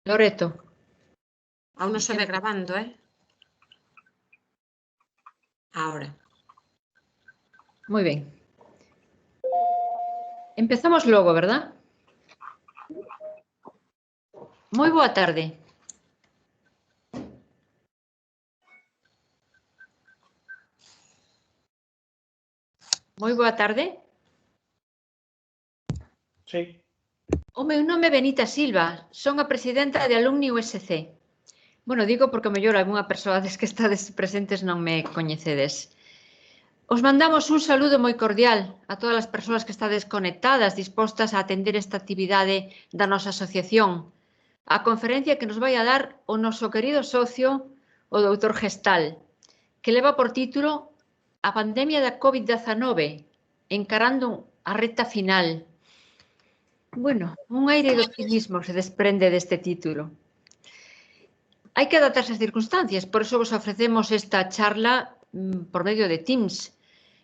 Loreto. Aún no se ve grabando, ¿eh? Ahora. Moi ben. Empezamos logo, verdad? Moi boa tarde. Moi boa tarde. Sí. O meu nome é Benita Silva, son a presidenta de Alumni USC. Bueno, digo porque mellor algunha persoa des que estades presentes non me coñecedes. Os mandamos un saludo moi cordial a todas as persoas que estades conectadas, dispostas a atender esta actividade da nosa asociación, a conferencia que nos vai a dar o noso querido socio, o doutor Gestal, que leva por título A pandemia da COVID-19, encarando a recta final. Bueno, un aire de optimismo se desprende deste título. Hai que adaptarse ás circunstancias, por iso vos ofrecemos esta charla por medio de Teams.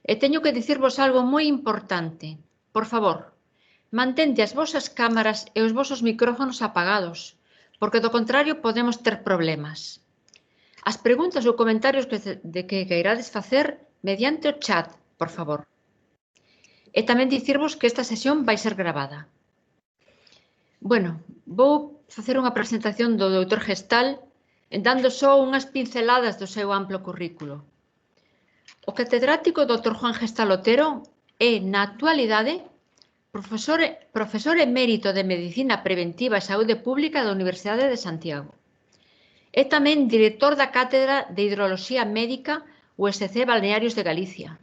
E teño que dicirvos algo moi importante. Por favor, mantente as vosas cámaras e os vosos micrófonos apagados, porque do contrario podemos ter problemas. As preguntas ou comentarios que queirades facer mediante o chat, por favor. E tamén dicirvos que esta sesión vai ser gravada. Bueno, vou facer unha presentación do doutor Gestal dando só unhas pinceladas do seu amplo currículo. O catedrático Dr. Juan Gestal Otero é, na actualidade, profesor emérito de Medicina Preventiva e Saúde Pública da Universidade de Santiago. É tamén director da Cátedra de Hidroloxía Médica USC Balnearios de Galicia.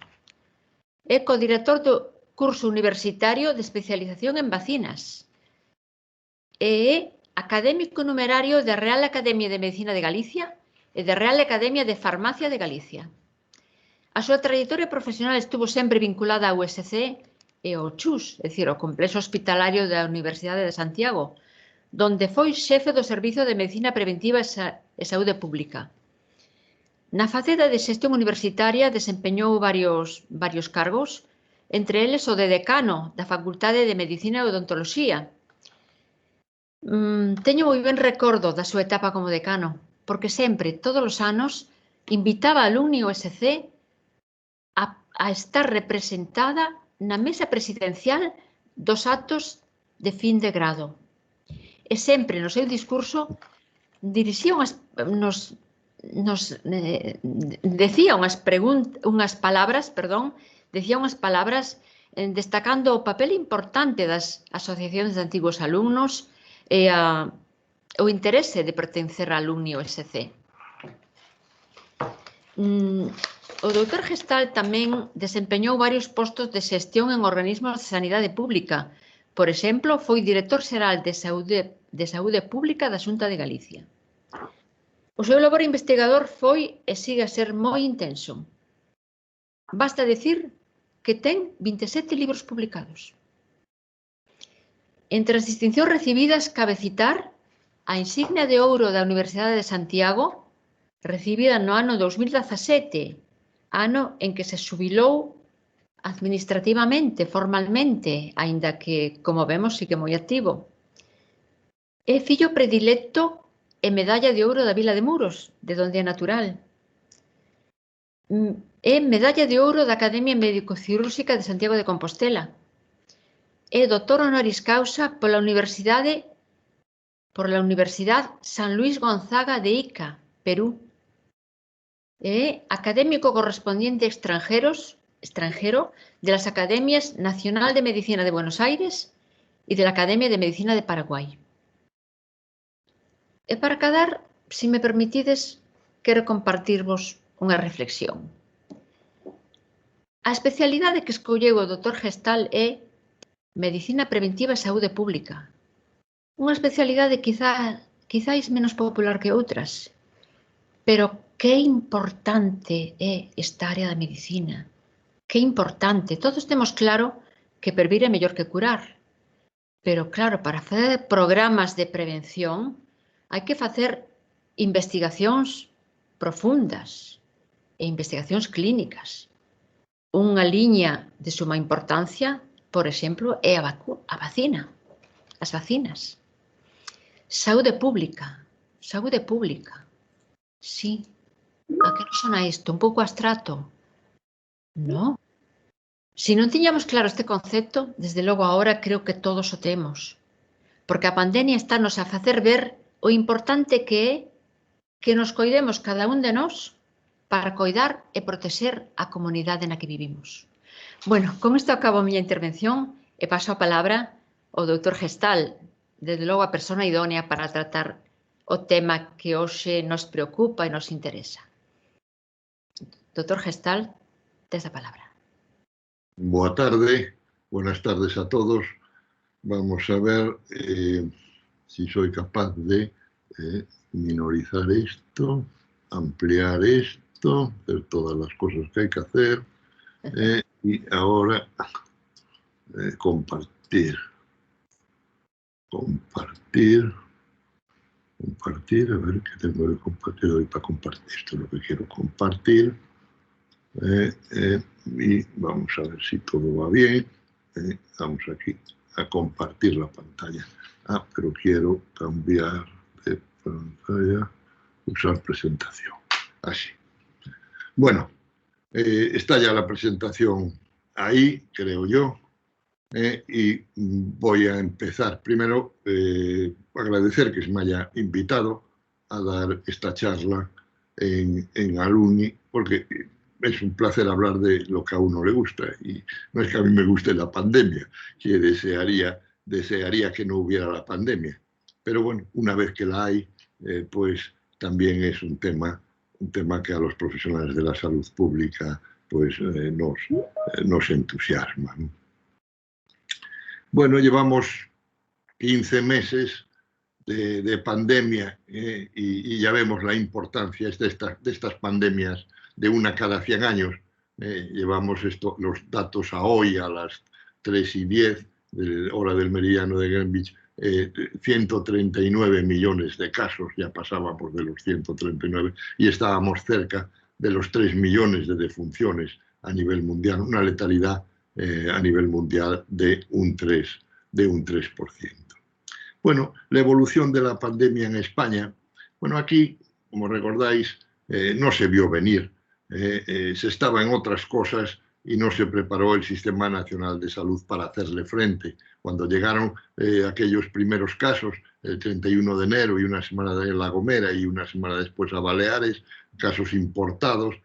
É codirector do curso universitario de especialización en vacinas. E é académico numerario da Real Academia de Medicina de Galicia e da Real Academia de Farmacia de Galicia. A súa trayectoria profesional estuvo sempre vinculada ao USC e ao CHUS, é dicir, ao Complexo Hospitalario da Universidade de Santiago, donde foi xefe do Servizo de Medicina Preventiva e Saúde Pública. Na faceta de xestión universitaria desempeñou varios cargos, entre eles o de decano da Facultade de Medicina e Odontoloxía. Teño moi ben recordo da súa etapa como decano, porque sempre, todos os anos, invitaba a Alumni USC a estar representada na mesa presidencial dos actos de fin de grado. E sempre no seu discurso decía unhas palabras destacando o papel importante das asociacións de antigos alumnos e o interese de pertencer a Alumni USC. O doutor Gestal tamén desempeñou varios postos de xestión en organismos de sanidade pública. Por exemplo, foi director xeral de Saúde Pública da Xunta de Galicia. O seu labor investigador foi e sigue a ser moi intenso. Basta dicir que ten 27 libros publicados. Entre as distincións recibidas cabe citar a insignia de ouro da Universidade de Santiago, recibida no ano 2017, ano en que se xubilou administrativamente, formalmente, aínda que, como vemos, sigue moi activo. É fillo predilecto e medalla de ouro da Vila de Muros, de onde é natural. É medalla de ouro da Academia Médico-Cirúrxica de Santiago de Compostela. É doutor honoris causa pola Universidade San Luis Gonzaga de Ica, Perú. É académico correspondiente extranjero de las Academias Nacional de Medicina de Buenos Aires e de la Academia de Medicina de Paraguai. E para acabar, se me permitides, quero compartirvos unha reflexión. A especialidade que escolleu o Dr. Gestal é Medicina Preventiva e Saúde Pública. Unha especialidade quizáis menos popular que outras, pero que importante é esta área da medicina. Que importante. Todos temos claro que previr é mellor que curar. Pero, claro, para facer programas de prevención hai que facer investigacións profundas e investigacións clínicas. Unha liña de suma importancia, por exemplo, é a vacina, as vacinas. Saúde pública. Saúde pública. Sí. A que non sona isto? Un pouco abstracto? No. Se non tiñamos claro este concepto, desde logo agora creo que todos o temos. Porque a pandemia estános a facer ver o importante que é que nos coidemos cada un de nós para coidar e protexer a comunidade na que vivimos. Bueno, con isto acabo a miña intervención e paso a palabra ao doutor Gestal, desde logo a persona idónea para tratar o tema que hoxe nos preocupa e nos interesa. Doutor Gestal, tes a palabra. Boa tarde, buenas tardes a todos. Vamos a ver si soy capaz de minorizar esto, ampliar esto, hacer todas las cosas que hay que hacer y ahora compartir, a ver qué tengo que compartir hoy para compartir. Esto es lo que quiero compartir. Y vamos a ver si todo va bien. Vamos aquí a compartir la pantalla. Pero quiero cambiar de pantalla, usar presentación. Así. Bueno, está ya la presentación ahí, creo yo. Y voy a empezar. Primero, agradecer que se me haya invitado a dar esta charla en Alumni, porque es un placer hablar de lo que a uno le gusta. Y no es que a mí me guste la pandemia, que desearía que no hubiera la pandemia. Pero bueno, una vez que la hay, pues también es un tema que a los profesionales de la salud pública pues, nos entusiasma, ¿no? Bueno, llevamos 15 meses de pandemia y ya vemos la importancia de estas pandemias de una cada 100 años. Llevamos los datos a hoy, a las 3:10, hora del meridiano de Greenwich, 139 millones de casos, ya pasábamos de los 139 y estábamos cerca de los 3 millones de defunciones a nivel mundial, una letalidad a nivel mundial de un 3%. Bueno, la evolución de la pandemia en España, bueno, aquí, como recordáis, no se vio venir, se estaba en otras cosas y no se preparó el Sistema Nacional de Salud para hacerle frente. Cuando llegaron aquellos primeros casos, el 31 de enero y una semana de La Gomera y una semana después a Baleares, casos importados,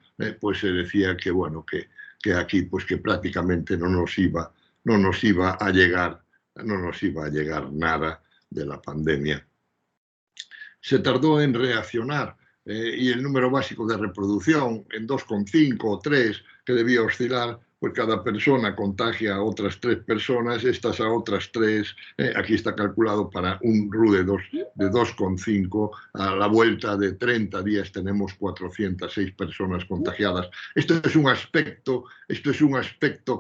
pues se decía que, bueno, que aquí pues que prácticamente no nos iba a llegar nada de la pandemia. Se tardó en reaccionar y el número básico de reproducción en 2,5 o 3 que debía oscilar, pues cada persona contagia a otras 3 personas, estas a otras 3, aquí está calculado para un RU de 2,5, a la vuelta de 30 días tenemos 406 personas contagiadas. Esto es un aspecto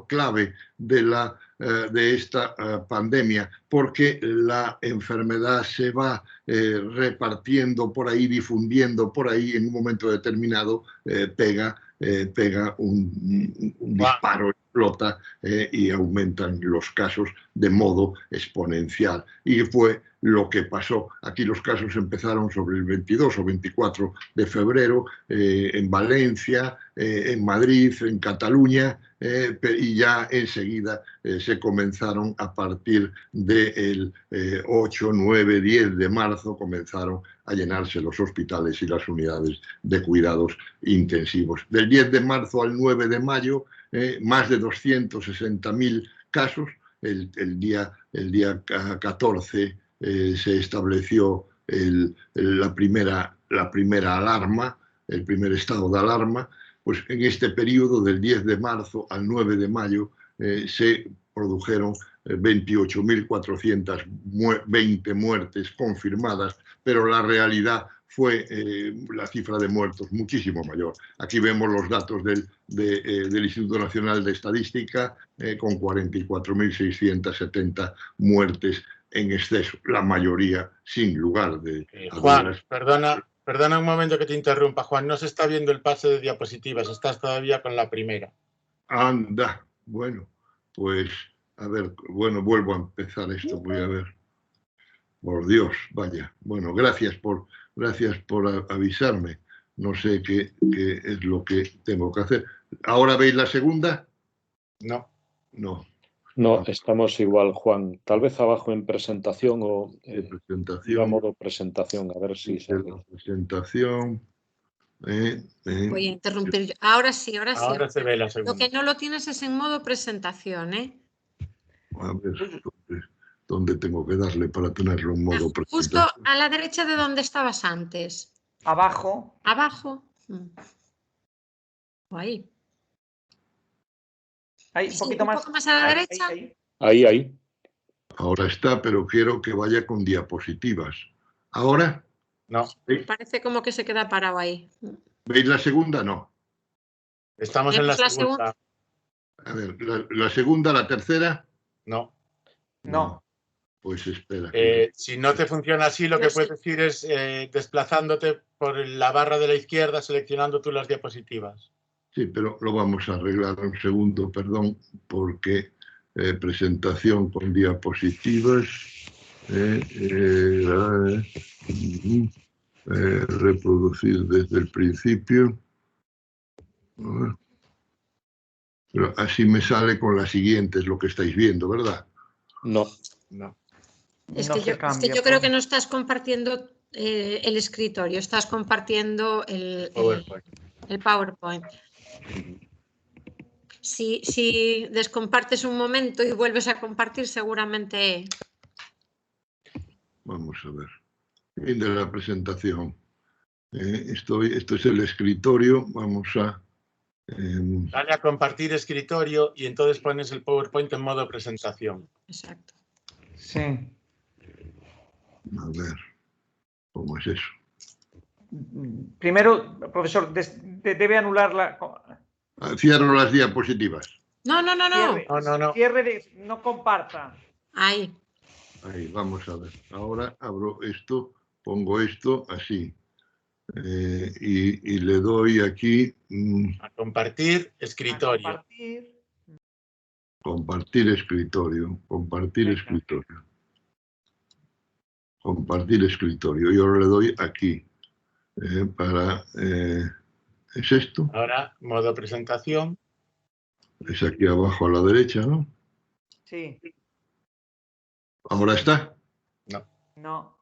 clave de esta pandemia, porque la enfermedad se va repartiendo por ahí, difundiendo por ahí, en un momento determinado pega un disparo, explota y aumentan los casos de modo exponencial. Y fue lo que pasó. Aquí los casos empezaron sobre el 22 o 24 de febrero en Valencia, en Madrid, en Cataluña, y ya enseguida se comenzaron a partir del 8, 9, 10 de marzo, comenzaron a llenarse los hospitales y las unidades de cuidados intensivos. Del 10 de marzo al 9 de mayo, más de 260.000 casos. El día 14 se estableció la primera alarma, el primer estado de alarma. Pues en este periodo del 10 de marzo al 9 de mayo se produjeron 28.420 muertes confirmadas, pero la realidad fue la cifra de muertos muchísimo mayor. Aquí vemos los datos del Instituto Nacional de Estadística con 44.670 muertes en exceso, la mayoría sin lugar de... Juan, perdona un momento que te interrumpa, Juan, no se está viendo el pase de diapositivas, estás todavía con la primera. Anda, bueno, pues, a ver, bueno, vuelvo a empezar esto, voy a ver. Por Dios, vaya. Bueno, gracias por avisarme. No sé qué es lo que tengo que hacer. ¿Ahora veis la segunda? No. No. No, estamos igual, Juan. Tal vez abajo en presentación o Presentación. a modo presentación, a ver si sale. La presentación. Voy a interrumpir yo. Ahora sí, ahora sí. Ahora se ve la Lo segunda. que no lo tienes es en modo presentación, ¿eh? A ver, ¿dónde tengo que darle para tenerlo en modo Justo presentación? a la derecha de donde estabas antes. Abajo. Abajo. O ahí. Ahí, Sí, un poquito un más. poco más a la Ahí, derecha. Ahí. Ahora está, pero quiero que vaya con diapositivas. ¿Ahora? No. Parece como que se queda parado ahí. ¿Veis la segunda? No. Estamos en la ¿Vemos la segunda. A ver, la segunda, la tercera. No. No. Pues espera. Si no te funciona así, lo que puedes decir es desplazándote por la barra de la izquierda, seleccionando tú las diapositivas. Sí, pero lo vamos a arreglar un segundo, perdón, porque presentación con diapositivas. Reproducir desde el principio. Pero así me sale con las siguientes, lo que estáis viendo, ¿verdad? No. Es No que se yo cambia, creo que no estás compartiendo el escritorio, estás compartiendo el PowerPoint. Si descompartes un momento y vuelves a compartir, seguramente... Vamos a ver. Fin de la presentación. Esto es el escritorio. Vamos a... Dale a compartir escritorio y entonces pones el PowerPoint en modo presentación. Exacto. Sí. A ver, ¿cómo es eso? Primero, profesor, debe anular la... Cierro las diapositivas. No. Cierre no comparta. Ahí. Ahí, vamos a ver. Ahora abro esto, pongo esto así. Y le doy aquí A compartir escritorio. compartir escritorio. Compartir escritorio. Y ahora le doy aquí ¿es esto? Ahora, modo presentación. Es aquí abajo a la derecha, ¿no? Sí. ¿Ahora está? No.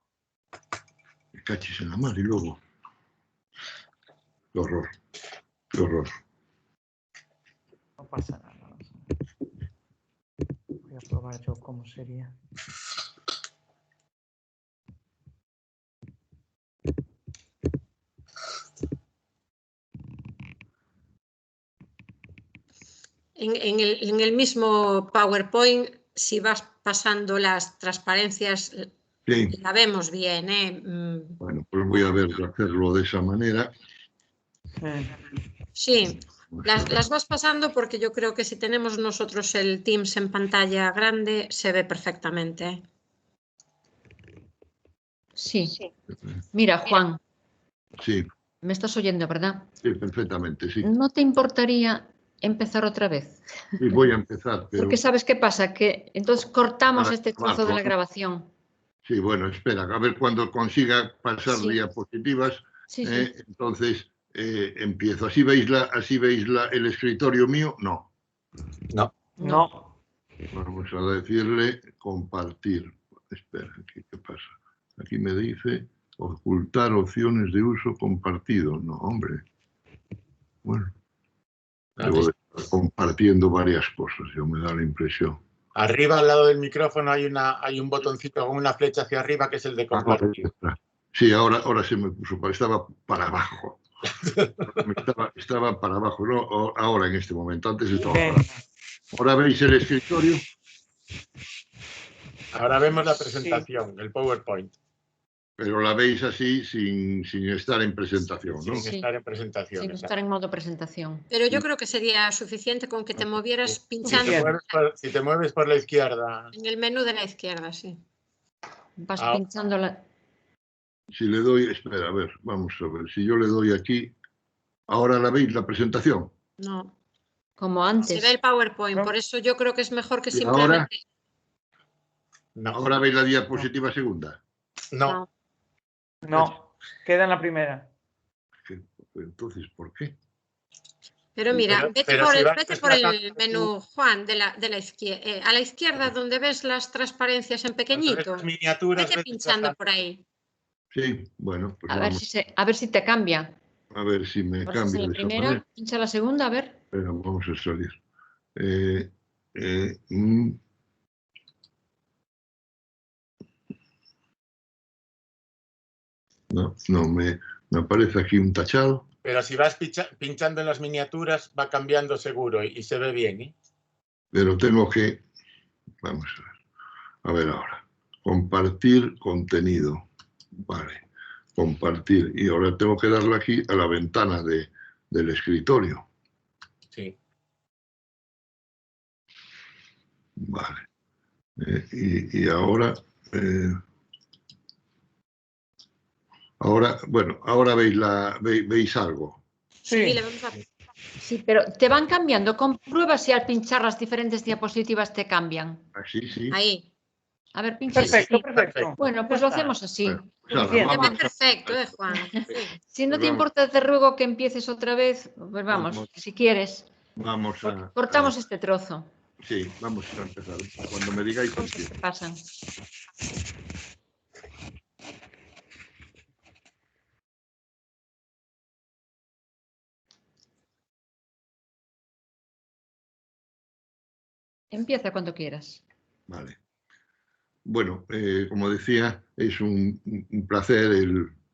Me cachis en la mar y luego. Qué horror. Qué horror. No pasa nada. Voy a probar yo cómo sería. En el mismo PowerPoint, si vas pasando las transparencias, Sí. la vemos bien, ¿eh? Bueno, pues voy a ver de hacerlo de esa manera. Sí, las vas pasando porque yo creo que si tenemos nosotros el Teams en pantalla grande, se ve perfectamente, ¿eh? Sí. Mira, Juan, Sí, me estás oyendo, ¿verdad? sí, perfectamente, sí. ¿No te importaría empezar otra vez? Sí, voy a empezar, pero... Porque ¿sabes qué pasa? Que entonces cortamos Para este trozo de la grabación. Sí, bueno, espera, a ver cuando consiga pasar Sí. diapositivas, Sí, sí. entonces empiezo. ¿Así veis el escritorio mío? No. No. Vamos a decirle compartir. Espera, ¿qué pasa? Aquí me dice ocultar opciones de uso compartido. No, hombre. Bueno, debo de estar compartiendo varias cosas, yo me da la impresión. Arriba al lado del micrófono hay un botoncito con una flecha hacia arriba que es el de compartir. Sí, ahora se me puso, estaba para abajo. Estaba para abajo, no, ahora en este momento, antes estaba para abajo. Ahora veis el escritorio. Ahora vemos la presentación, el PowerPoint. Pero la veis así sin estar en presentación, ¿no? Sin estar en presentación. Sin estar en modo presentación. Pero yo creo que sería suficiente con que te movieras pinchando Si te mueves por la izquierda. en el menú de la izquierda, sí. Vas pinchando la... Si le doy, espera, a ver, vamos a ver. Si yo le doy aquí, ¿ahora la veis la presentación? No. Como antes. Se ve el PowerPoint, por eso yo creo que es mejor que simplemente... ¿Ahora veis la diapositiva segunda? No. No. Queda en la primera. Entonces, ¿por qué? Pero mira, pero si vas vete por el desplazando menú, Juan, de la izquierda. A la izquierda, donde ves las transparencias en pequeñito. las miniaturas, Vete ves pinchando desplazando. por ahí. Sí, bueno, pues A ver vamos. a ver si te cambia. A ver si me Por esa es cambia la de esa primera, manera. pincha la segunda, a ver. Pero vamos a salir. No, me aparece aquí un tachado. Pero si vas pinchando en las miniaturas, va cambiando seguro y se ve bien, ¿eh? Pero tengo que... Vamos a ver. A ver ahora. Compartir contenido. Vale. Compartir. Y ahora tengo que darle aquí a la ventana del escritorio. Sí. Vale. Y ahora... ahora veis algo. Sí, le vamos a... Sí, pero te van cambiando. Comprueba si al pinchar las diferentes diapositivas te cambian. Así, sí. Ahí. A ver, pincha. Perfecto, Sí. perfecto. Bueno, pues Ya lo está. hacemos así. Bueno, pues ahora, Suficiente. vamos Perfecto, Juan. Sí. Si no te vamos. importa, te ruego que empieces otra vez. Pues vamos, si quieres. Vamos a... Cortamos este trozo. Sí, vamos a empezar. Cuando me digáis... Cosas que pasan. Empieza cuando quieras. Vale. Bueno, como decía, es un placer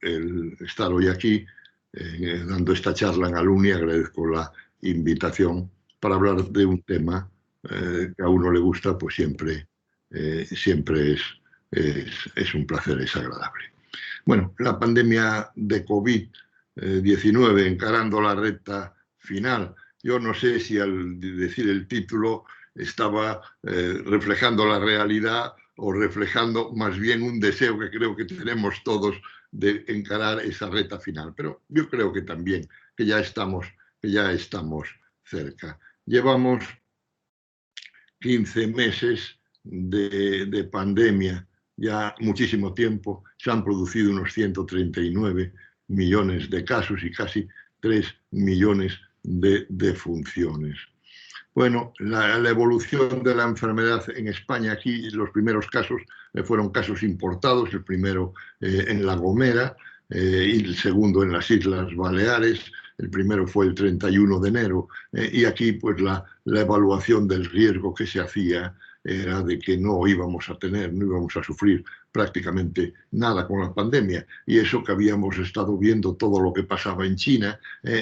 el estar hoy aquí dando esta charla en Alumni. Agradezco la invitación para hablar de un tema que a uno le gusta, pues siempre es un placer, es agradable. Bueno, la pandemia de COVID-19 encarando la recta final. Yo no sé si al decir el título estaba reflejando la realidad o reflejando más bien un deseo que creo que tenemos todos de encarar esa recta final. Pero yo creo que también que ya estamos cerca. Llevamos 15 meses de pandemia, ya muchísimo tiempo. Se han producido unos 139 millones de casos y casi 3 millones de defunciones. Bueno, la evolución de la enfermedad en España, aquí los primeros casos fueron casos importados, el primero en La Gomera y el segundo en las Islas Baleares. El primero fue el 31 de enero y aquí pues la evaluación del riesgo que se hacía era de que no íbamos a sufrir prácticamente nada con la pandemia. Y eso que habíamos estado viendo todo lo que pasaba en China,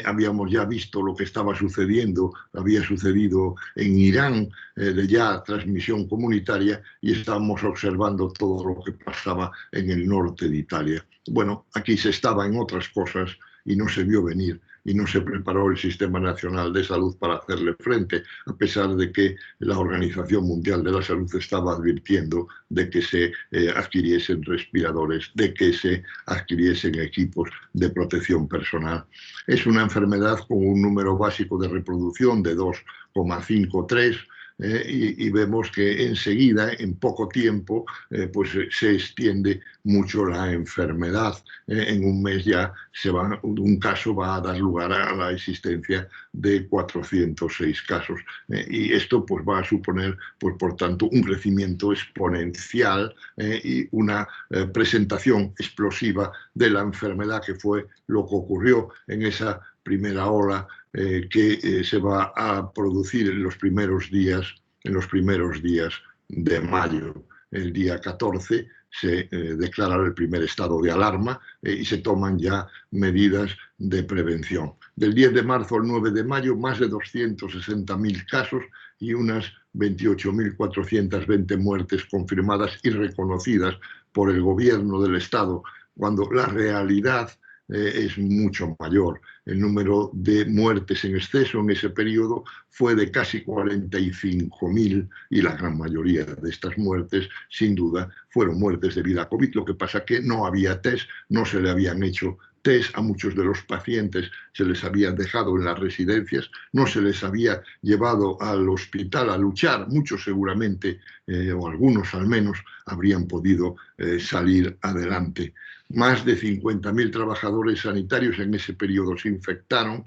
habíamos ya visto lo que estaba sucediendo, había sucedido en Irán, de ya transmisión comunitaria, y estábamos observando todo lo que pasaba en el norte de Italia. Bueno, aquí se estaba en otras cosas y no se vio venir y no se preparó el Sistema Nacional de Salud para hacerle frente, a pesar de que la Organización Mundial de la Salud estaba advirtiendo de que se adquiriesen respiradores, de que se adquiriesen equipos de protección personal. Es una enfermedad con un número básico de reproducción de 2,53, y vemos que enseguida, en poco tiempo, pues se extiende mucho la enfermedad. En un mes ya un caso va a dar lugar a la existencia de 406 casos. Y esto pues va a suponer, pues por tanto, un crecimiento exponencial y una presentación explosiva de la enfermedad, que fue lo que ocurrió en esa primera ola que se va a producir en los primeros días de mayo. El día 14 se declara el primer estado de alarma y se toman ya medidas de prevención. Del 10 de marzo al 9 de mayo, más de 260.000 casos y unas 28.420 muertes confirmadas y reconocidas por el gobierno del Estado, cuando la realidad es mucho mayor. el número de muertes en exceso en ese periodo fue de casi 45.000 y la gran mayoría de estas muertes, sin duda, fueron muertes debido a COVID. Lo que pasa que no había test, no se le habían hecho test a muchos de los pacientes, se les había dejado en las residencias, no se les había llevado al hospital a luchar. Muchos seguramente, o algunos al menos, habrían podido salir adelante. Más de 50.000 trabajadores sanitarios en ese periodo se infectaron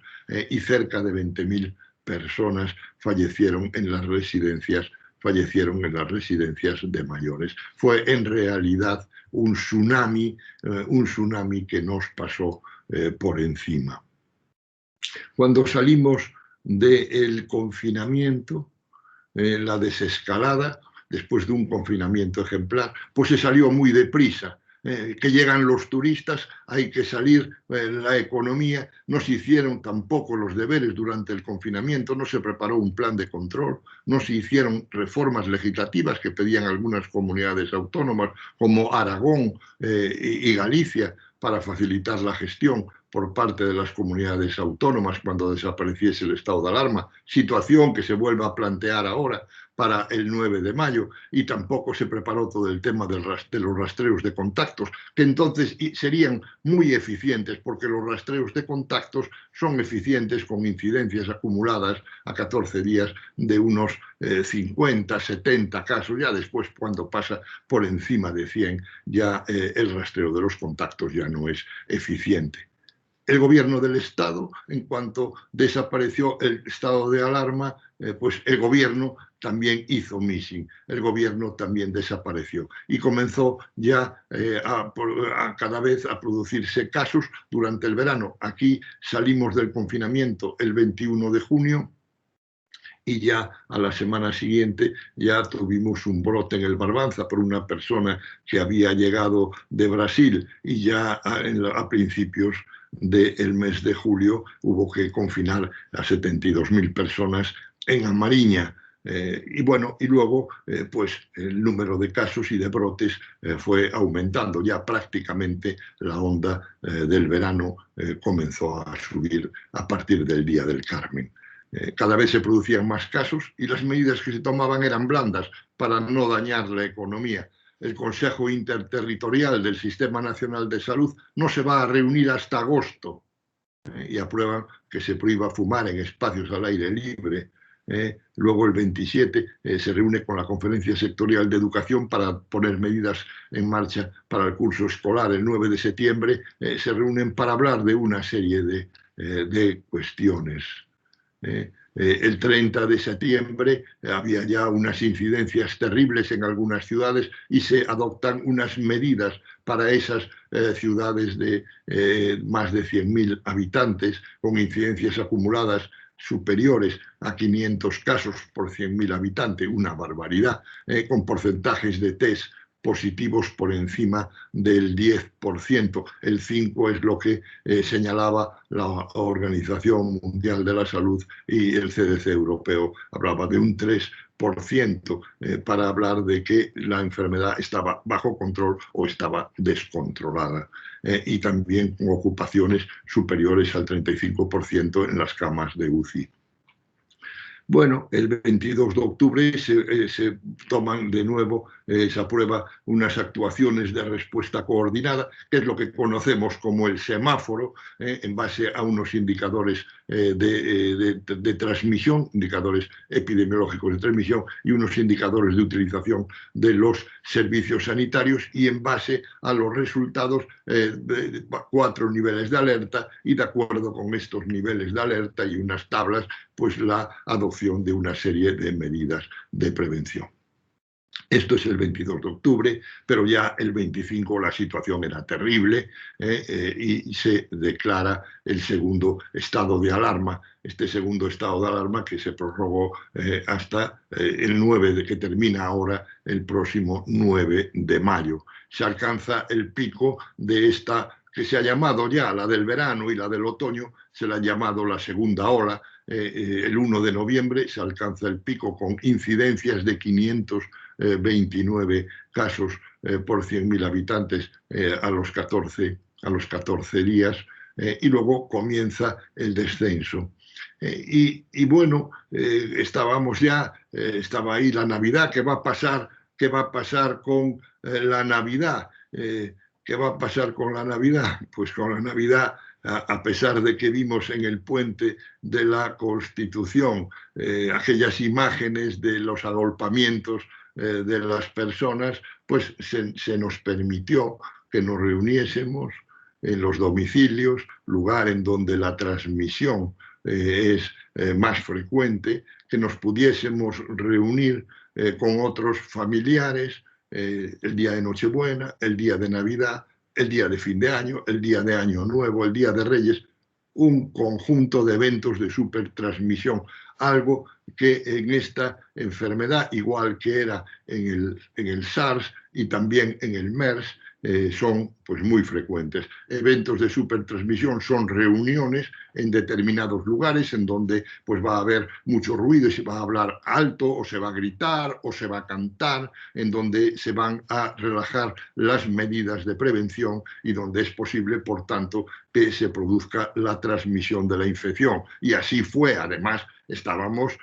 y cerca de 20.000 personas fallecieron en las residencias de mayores. Fue en realidad un tsunami que nos pasó por encima. Cuando salimos del confinamiento, la desescalada, después de un confinamiento ejemplar, pues se salió muy deprisa. Que llegan los turistas, hay que salir, la economía, no se hicieron tampoco los deberes durante el confinamiento, no se preparó un plan de control, no se hicieron reformas legislativas que pedían algunas comunidades autónomas como Aragón y Galicia para facilitar la gestión por parte de las comunidades autónomas cuando desapareciese el estado de alarma, situación que se vuelve a plantear ahora para el 9 de mayo, y tampoco se preparó todo el tema de los rastreos de contactos, que entonces serían muy eficientes, porque los rastreos de contactos son eficientes con incidencias acumuladas a 14 días de unos 50, 70 casos. Ya después, cuando pasa por encima de 100, ya el rastreo de los contactos ya no es eficiente. El gobierno del Estado, en cuanto desapareció el estado de alarma, pues el gobierno también hizo missing, el gobierno también desapareció y comenzó ya a cada vez a producirse casos durante el verano. Aquí salimos del confinamiento el 21 de junio y ya a la semana siguiente ya tuvimos un brote en el Barbanza por una persona que había llegado de Brasil, y ya a principios del mes de julio hubo que confinar a 72.000 personas en A Mariña. Y bueno, y luego pues el número de casos y de brotes fue aumentando. Ya prácticamente la onda del verano comenzó a subir a partir del Día del Carmen. Cada vez se producían más casos y las medidas que se tomaban eran blandas para no dañar la economía. El Consejo Interterritorial del Sistema Nacional de Salud no se va a reunir hasta agosto y aprueban que se prohíba fumar en espacios al aire libre. Luego el 27 se reúne con la Conferencia Sectorial de Educación para poner medidas en marcha para el curso escolar. El 9 de septiembre se reúnen para hablar de una serie de cuestiones. El 30 de septiembre había ya unas incidencias terribles en algunas ciudades y se adoptan unas medidas para esas ciudades de más de 100.000 habitantes con incidencias acumuladas superiores a 500 casos por 100.000 habitantes, una barbaridad, con porcentajes de test positivos por encima del 10%. El 5% es lo que señalaba la Organización Mundial de la Salud, y el CDC europeo hablaba de un 3% para hablar de que la enfermedad estaba bajo control o estaba descontrolada. Y también con ocupaciones superiores al 35% en las camas de UCI. Bueno, el 22 de octubre se toman de nuevo, se aprueba unas actuaciones de respuesta coordinada, que es lo que conocemos como el semáforo, en base a unos indicadores de transmisión, indicadores epidemiológicos de transmisión y unos indicadores de utilización de los servicios sanitarios, y en base a los resultados 4 niveles de alerta, y de acuerdo con estos niveles de alerta y unas tablas, pues la adopción de una serie de medidas de prevención. Esto es el 22 de octubre, pero ya el 25 la situación era terrible y se declara el segundo estado de alarma. Este segundo estado de alarma que se prorrogó hasta el 9, que termina ahora el próximo 9 de mayo. Se alcanza el pico de esta, que se ha llamado ya la del verano y la del otoño, se la ha llamado la segunda ola. El 1 de noviembre se alcanza el pico con incidencias de 529 casos por 100.000 habitantes a los 14 días. y luego comienza el descenso. Y bueno, estábamos ya, estaba ahí la Navidad. ¿Qué va a pasar? ¿Qué va a pasar con la Navidad? ¿Qué va a pasar con la Navidad? Pues con la Navidad, a pesar de que vimos en el puente de la Constitución aquellas imágenes de los agolpamientos de las personas, pues se nos permitió que nos reuniésemos en los domicilios, lugar en donde la transmisión es más frecuente, que nos pudiésemos reunir con otros familiares el día de Nochebuena, el día de Navidad, el día de fin de año, el día de Año Nuevo, el día de Reyes, un conjunto de eventos de supertransmisión, algo que en esta enfermedad, igual que era en el SARS y también en el MERS, son pues muy frecuentes. Eventos de supertransmisión son reuniones en determinados lugares en donde pues va a haber mucho ruido y se va a hablar alto o se va a gritar o se va a cantar, en donde se van a relajar las medidas de prevención y donde es posible, por tanto, que se produzca la transmisión de la infección. Y así fue. Además, estábamos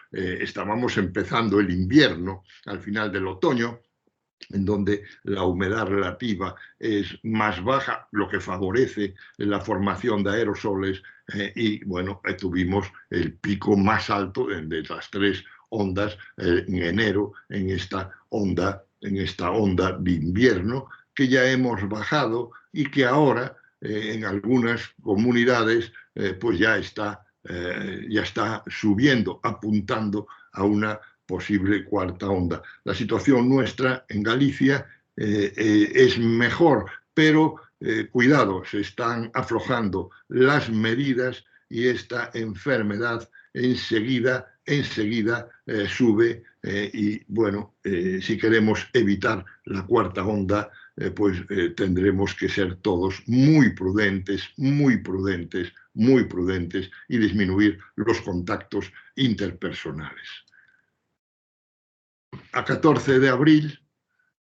empezando el invierno, al final del otoño, en donde la humedad relativa es más baja, lo que favorece la formación de aerosoles, y bueno, tuvimos el pico más alto de las tres ondas en enero, en esta onda de invierno, que ya hemos bajado y que ahora en algunas comunidades pues ya está subiendo, apuntando a una posible cuarta onda. La situación nuestra en Galicia es mejor, pero cuidado, se están aflojando las medidas y esta enfermedad enseguida sube, y bueno, si queremos evitar la cuarta onda, pues tendremos que ser todos muy prudentes y disminuir los contactos interpersonales. A 14 de abril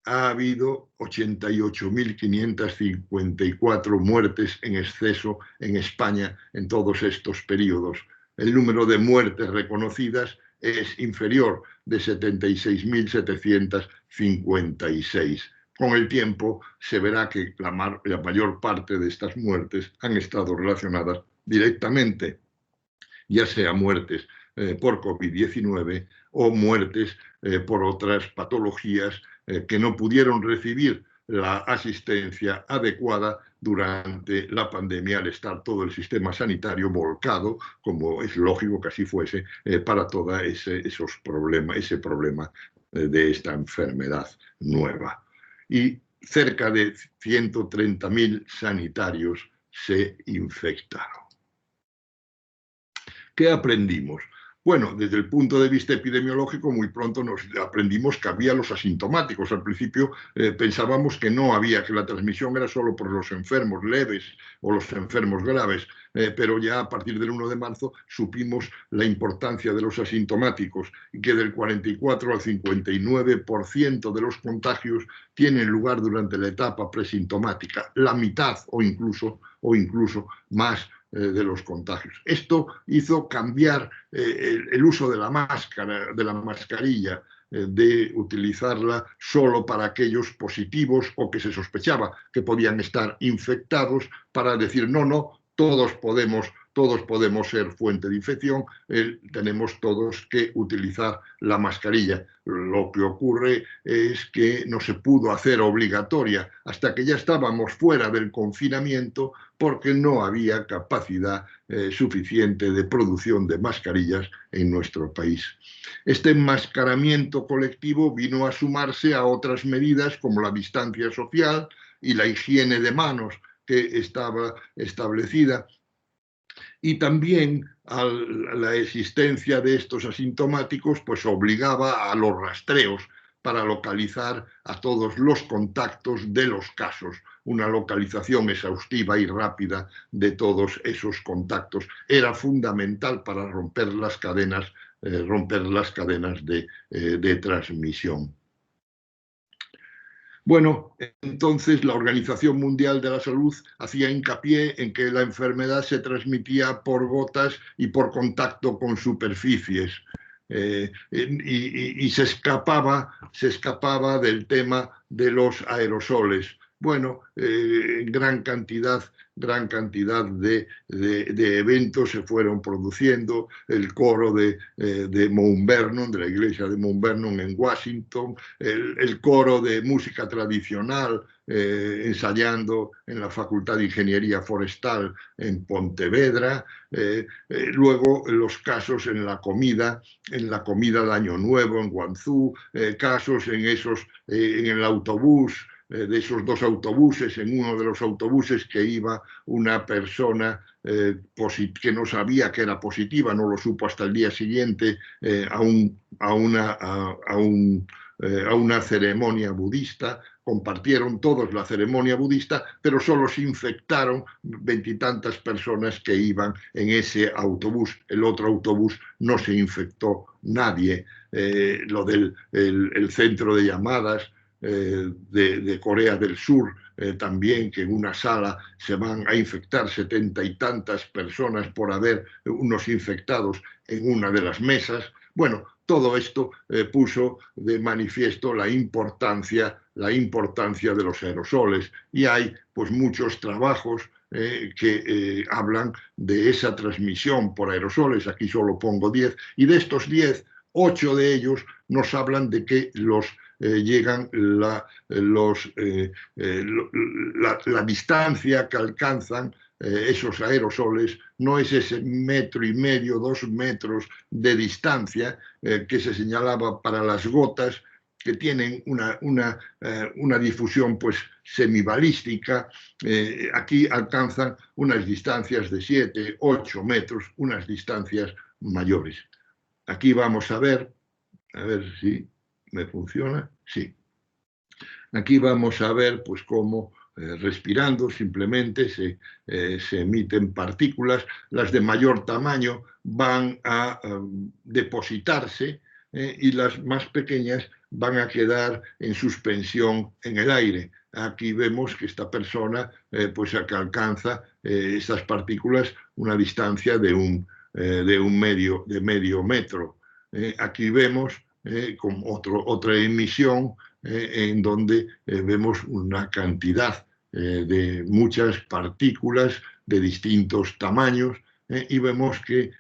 ha habido 88.554 muertes en exceso en España en todos estos periodos. El número de muertes reconocidas es inferior, de 76.756. Con el tiempo se verá que la mayor parte de estas muertes han estado relacionadas directamente, ya sea muertes por COVID-19 o muertes por otras patologías que no pudieron recibir la asistencia adecuada durante la pandemia, al estar todo el sistema sanitario volcado, como es lógico que así fuese, para todo ese problema de esta enfermedad nueva. Y cerca de 130.000 sanitarios se infectaron. ¿Qué aprendimos? Bueno, desde el punto de vista epidemiológico, muy pronto nos aprendimos que había los asintomáticos. Al principio pensábamos que no había, que la transmisión era solo por los enfermos leves o los enfermos graves, pero ya a partir del 1 de marzo supimos la importancia de los asintomáticos y que del 44 al 59% de los contagios tienen lugar durante la etapa presintomática, la mitad o incluso más de los contagios. Esto hizo cambiar el uso de la máscara, de la mascarilla, de utilizarla solo para aquellos positivos o que se sospechaba que podían estar infectados, para decir no, todos podemos ser fuente de infección, tenemos todos que utilizar la mascarilla. Lo que ocurre es que no se pudo hacer obligatoria hasta que ya estábamos fuera del confinamiento, porque no había capacidad suficiente de producción de mascarillas en nuestro país. Este enmascaramiento colectivo vino a sumarse a otras medidas como la distancia social y la higiene de manos que estaba establecida, y también a la existencia de estos asintomáticos pues obligaba a los rastreos para localizar a todos los contactos de los casos. Una localización exhaustiva y rápida de todos esos contactos era fundamental para romper las cadenas de transmisión. Bueno, entonces la Organización Mundial de la Salud hacía hincapié en que la enfermedad se transmitía por gotas y por contacto con superficies. Y se escapaba del tema de los aerosoles. Bueno, gran cantidad de eventos se fueron produciendo. El coro de Mount Vernon, de la iglesia de Mount Vernon en Washington, el coro de música tradicional ensayando en la Facultad de Ingeniería Forestal en Pontevedra, luego los casos en la comida de Año Nuevo en Guangzhou, casos en el autobús, de esos dos autobuses, en uno de los autobuses que iba una persona que no sabía que era positiva, no lo supo hasta el día siguiente, a una ceremonia budista. Compartieron todos la ceremonia budista, pero solo se infectaron 20 y tantas personas que iban en ese autobús. El otro autobús no se infectó nadie. Lo del el centro de llamadas de Corea del Sur, también, que en una sala se van a infectar 70 y tantas personas por haber unos infectados en una de las mesas. Bueno, todo esto puso de manifiesto la importancia de los aerosoles, y hay pues muchos trabajos que hablan de esa transmisión por aerosoles. Aquí solo pongo 10, y de estos 10, 8 de ellos nos hablan de que la distancia que alcanzan esos aerosoles no es ese 1,5 metros, 2 metros de distancia que se señalaba para las gotas, que tienen una difusión pues semibalística. Aquí alcanzan unas distancias de 7, 8 metros, unas distancias mayores. Aquí vamos a ver si me funciona. Sí. Aquí vamos a ver pues cómo respirando simplemente se emiten partículas. Las de mayor tamaño van a depositarse y las más pequeñas van a quedar en suspensión en el aire. Aquí vemos que esta persona pues alcanza estas partículas una distancia de medio metro. Aquí vemos con otra emisión en donde vemos una cantidad de muchas partículas de distintos tamaños, y vemos que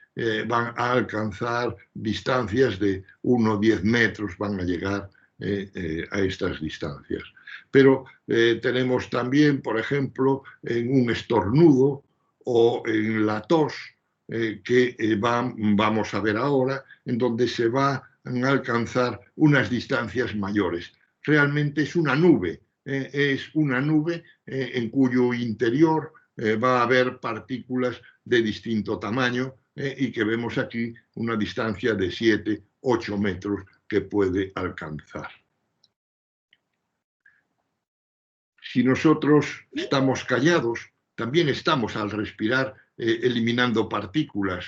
van a alcanzar distancias de 1 o 10 metros, van a llegar a estas distancias. Pero tenemos también, por ejemplo, en un estornudo o en la tos, que vamos a ver ahora, en donde se van a alcanzar unas distancias mayores. Realmente es una nube en cuyo interior va a haber partículas de distinto tamaño, y que vemos aquí una distancia de 7, 8 metros que puede alcanzar. Si nosotros estamos callados, también estamos al respirar eliminando partículas,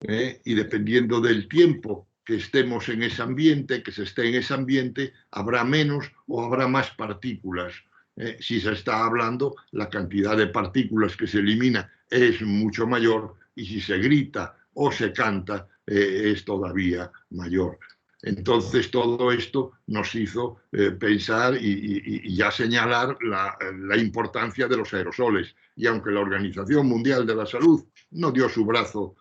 y dependiendo del tiempo que estemos en ese ambiente, que se esté en ese ambiente, habrá menos o habrá más partículas. Si se está hablando, la cantidad de partículas que se elimina es mucho mayor, y si se grita o se canta es todavía mayor. Entonces todo esto nos hizo pensar y ya señalar la importancia de los aerosoles. Y aunque la Organización Mundial de la Salud no dio su brazo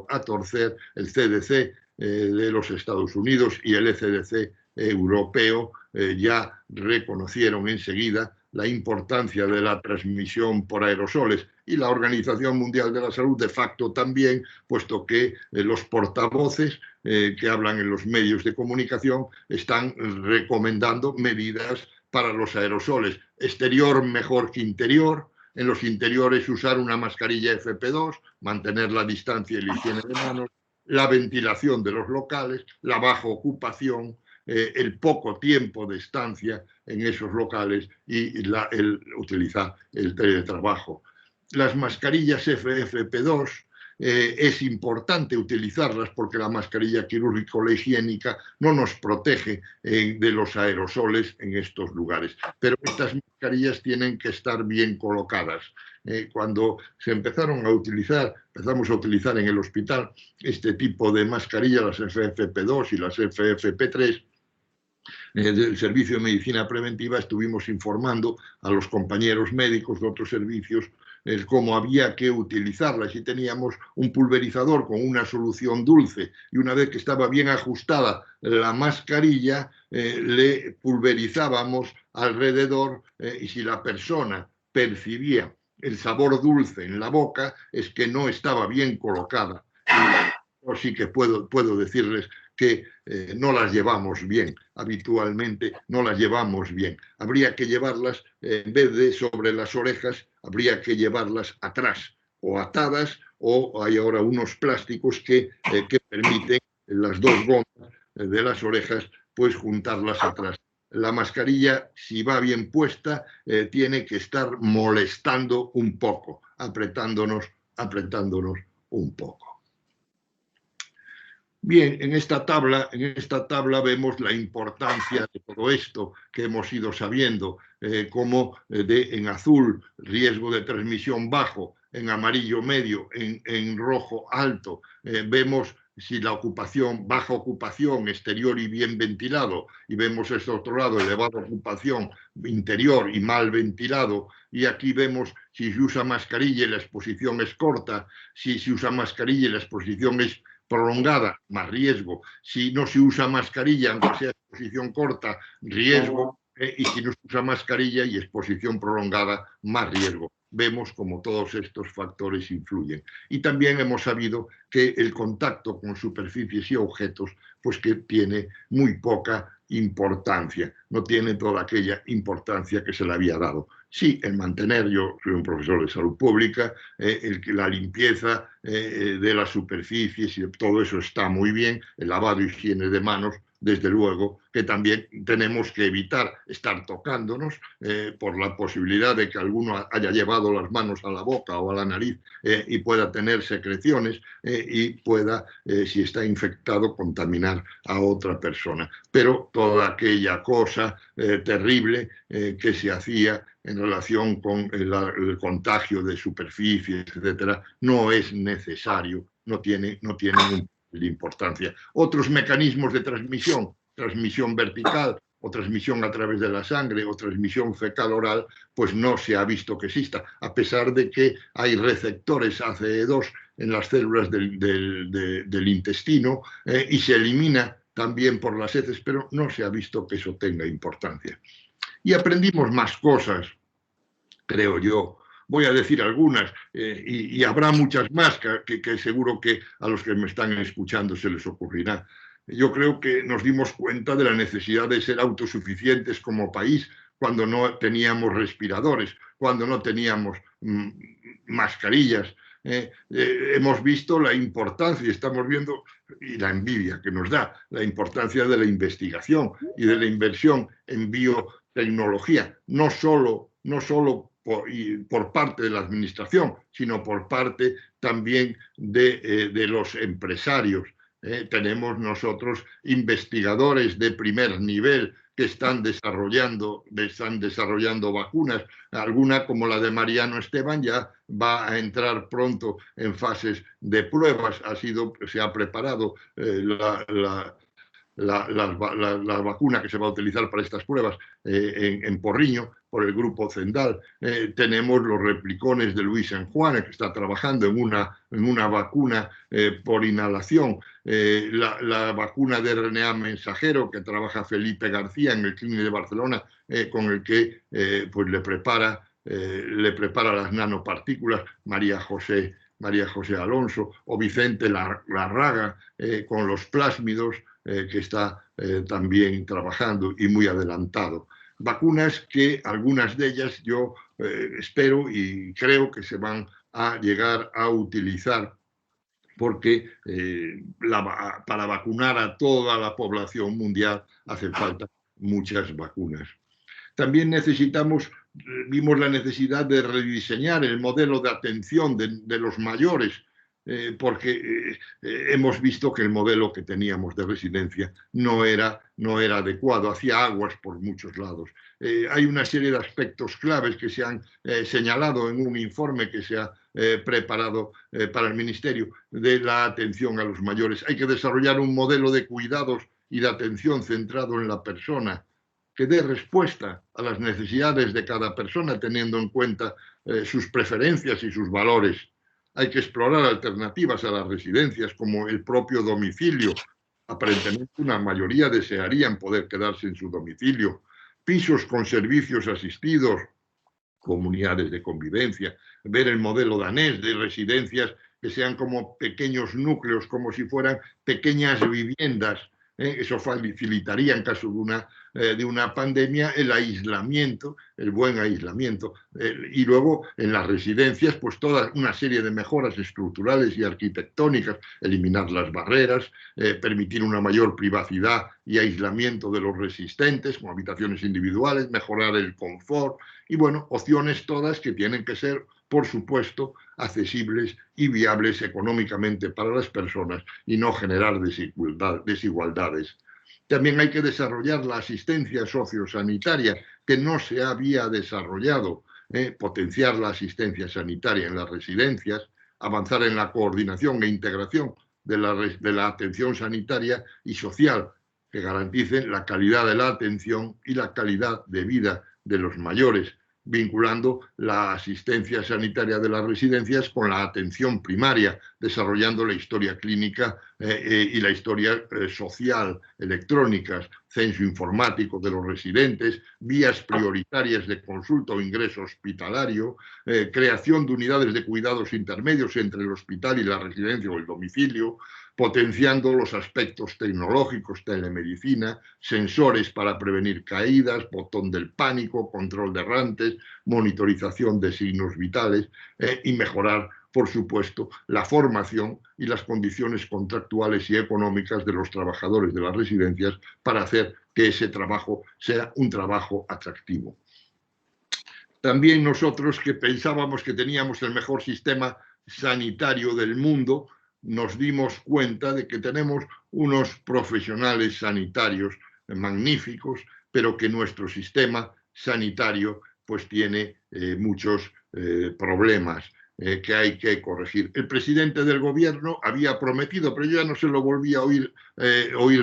a torcer, el CDC de los Estados Unidos y el ECDC europeo ya reconocieron enseguida la importancia de la transmisión por aerosoles, y la Organización Mundial de la Salud de facto también, puesto que los portavoces que hablan en los medios de comunicación están recomendando medidas para los aerosoles. Exterior mejor que interior. En los interiores usar una mascarilla FP2, mantener la distancia y la higiene de manos, la ventilación de los locales, la baja ocupación, el poco tiempo de estancia en esos locales y utilizar el teletrabajo. Las mascarillas FFP2 es importante utilizarlas porque la mascarilla quirúrgica o la higiénica no nos protege de los aerosoles en estos lugares. Pero estas mascarillas tienen que estar bien colocadas. Cuando se empezamos a utilizar en el hospital este tipo de mascarillas, las FFP2 y las FFP3, del Servicio de Medicina Preventiva, estuvimos informando a los compañeros médicos de otros servicios cómo había que utilizarlas, y teníamos un pulverizador con una solución dulce, y una vez que estaba bien ajustada la mascarilla, le pulverizábamos alrededor, y si la persona percibía el sabor dulce en la boca, es que no estaba bien colocada. Yo sí que puedo decirles que no las llevamos bien, habitualmente no las llevamos bien. Habría que llevarlas, en vez de sobre las orejas, habría que llevarlas atrás o atadas, o hay ahora unos plásticos que permiten las dos gomas de las orejas, pues juntarlas atrás. La mascarilla, si va bien puesta, tiene que estar molestando un poco, apretándonos un poco. Bien, en esta tabla vemos la importancia de todo esto que hemos ido sabiendo, como en azul riesgo de transmisión bajo, en amarillo medio, en rojo alto. Vemos si la ocupación, baja ocupación exterior y bien ventilado, y vemos este otro lado, elevada ocupación interior y mal ventilado, y aquí vemos si se usa mascarilla y la exposición es corta, si se usa mascarilla y la exposición es prolongada, más riesgo. Si no se usa mascarilla, aunque sea exposición corta, riesgo. Y si no se usa mascarilla y exposición prolongada, más riesgo. Vemos como todos estos factores influyen. Y también hemos sabido que el contacto con superficies y objetos, pues que tiene muy poca importancia, no tiene toda aquella importancia que se le había dado. Sí, el mantener, yo soy un profesor de salud pública, la limpieza de las superficies y todo eso está muy bien, el lavado y higiene de manos, desde luego que también tenemos que evitar estar tocándonos por la posibilidad de que alguno haya llevado las manos a la boca o a la nariz y pueda tener secreciones y pueda, si está infectado, contaminar a otra persona. Pero toda aquella cosa terrible que se hacía en relación con el contagio de superficies, etcétera, no es necesario, no tiene de importancia. Otros mecanismos de transmisión vertical o transmisión a través de la sangre o transmisión fecal oral, pues no se ha visto que exista, a pesar de que hay receptores ACE2 en las células del intestino y se elimina también por las heces, pero no se ha visto que eso tenga importancia. Y aprendimos más cosas, creo yo. Voy a decir algunas y habrá muchas más que seguro que a los que me están escuchando se les ocurrirá. Yo creo que nos dimos cuenta de la necesidad de ser autosuficientes como país cuando no teníamos respiradores, cuando no teníamos mascarillas. Hemos visto la importancia, y estamos viendo, y la envidia que nos da, la importancia de la investigación y de la inversión en biotecnología, no solo por parte de la administración, sino por parte también de los empresarios. Tenemos nosotros investigadores de primer nivel que están desarrollando vacunas. Alguna, como la de Mariano Esteban, ya va a entrar pronto en fases de pruebas. Se ha preparado la vacuna que se va a utilizar para estas pruebas en Porriño por el grupo Zendal. Tenemos los replicones de Luis San Juan, que está trabajando en una vacuna por inhalación. La vacuna de RNA mensajero que trabaja Felipe García en el Clínic de Barcelona, con el que pues le prepara las nanopartículas María José Alonso, o Vicente Larraga con los plásmidos, que está también trabajando y muy adelantado. Vacunas que algunas de ellas yo espero y creo que se van a llegar a utilizar, porque para vacunar a toda la población mundial hacen falta muchas vacunas. También vimos la necesidad de rediseñar el modelo de atención de los mayores. porque hemos visto que el modelo que teníamos de residencia no era adecuado, hacía aguas por muchos lados. Hay una serie de aspectos claves que se han señalado en un informe que se ha preparado para el Ministerio de la atención a los mayores. Hay que desarrollar un modelo de cuidados y de atención centrado en la persona, que dé respuesta a las necesidades de cada persona, teniendo en cuenta sus preferencias y sus valores. Hay que explorar alternativas a las residencias, como el propio domicilio. Aparentemente, una mayoría desearían poder quedarse en su domicilio. Pisos con servicios asistidos, comunidades de convivencia, ver el modelo danés de residencias que sean como pequeños núcleos, como si fueran pequeñas viviendas. Eso facilitaría, en caso de una pandemia, el aislamiento, el buen aislamiento. Y luego, en las residencias, pues toda una serie de mejoras estructurales y arquitectónicas, eliminar las barreras, permitir una mayor privacidad y aislamiento de los resistentes, con habitaciones individuales, mejorar el confort, y bueno, opciones todas que tienen que ser, por supuesto, accesibles y viables económicamente para las personas y no generar desigualdades. También hay que desarrollar la asistencia sociosanitaria, que no se había desarrollado, potenciar la asistencia sanitaria en las residencias, avanzar en la coordinación e integración de la atención sanitaria y social, que garanticen la calidad de la atención y la calidad de vida de los mayores, vinculando la asistencia sanitaria de las residencias con la atención primaria, desarrollando la historia clínica y la historia social, electrónicas, censo informático de los residentes, vías prioritarias de consulta o ingreso hospitalario, creación de unidades de cuidados intermedios entre el hospital y la residencia o el domicilio, potenciando los aspectos tecnológicos, telemedicina, sensores para prevenir caídas, botón del pánico, control de errantes, monitorización de signos vitales y mejorar, por supuesto, la formación y las condiciones contractuales y económicas de los trabajadores de las residencias para hacer que ese trabajo sea un trabajo atractivo. También nosotros, que pensábamos que teníamos el mejor sistema sanitario del mundo, nos dimos cuenta de que tenemos unos profesionales sanitarios magníficos, pero que nuestro sistema sanitario pues tiene muchos problemas que hay que corregir. El presidente del gobierno había prometido, pero yo ya no se lo volví a oír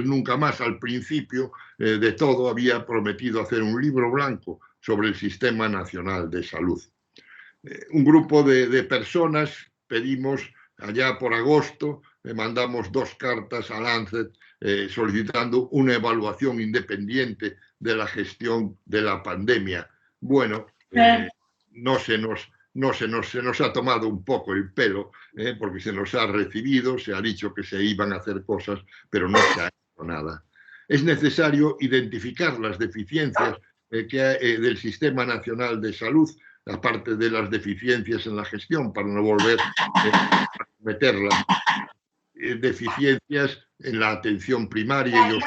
nunca más. Al principio de todo había prometido hacer un libro blanco sobre el Sistema Nacional de Salud. Un grupo de personas pedimos, allá por agosto, mandamos 2 cartas a Lancet solicitando una evaluación independiente de la gestión de la pandemia. Bueno, se nos ha tomado un poco el pelo, porque se nos ha recibido, se ha dicho que se iban a hacer cosas, pero no se ha hecho nada. Es necesario identificar las deficiencias del Sistema Nacional de Salud, aparte de las deficiencias en la gestión, para no volver a cometerlas, deficiencias en la atención primaria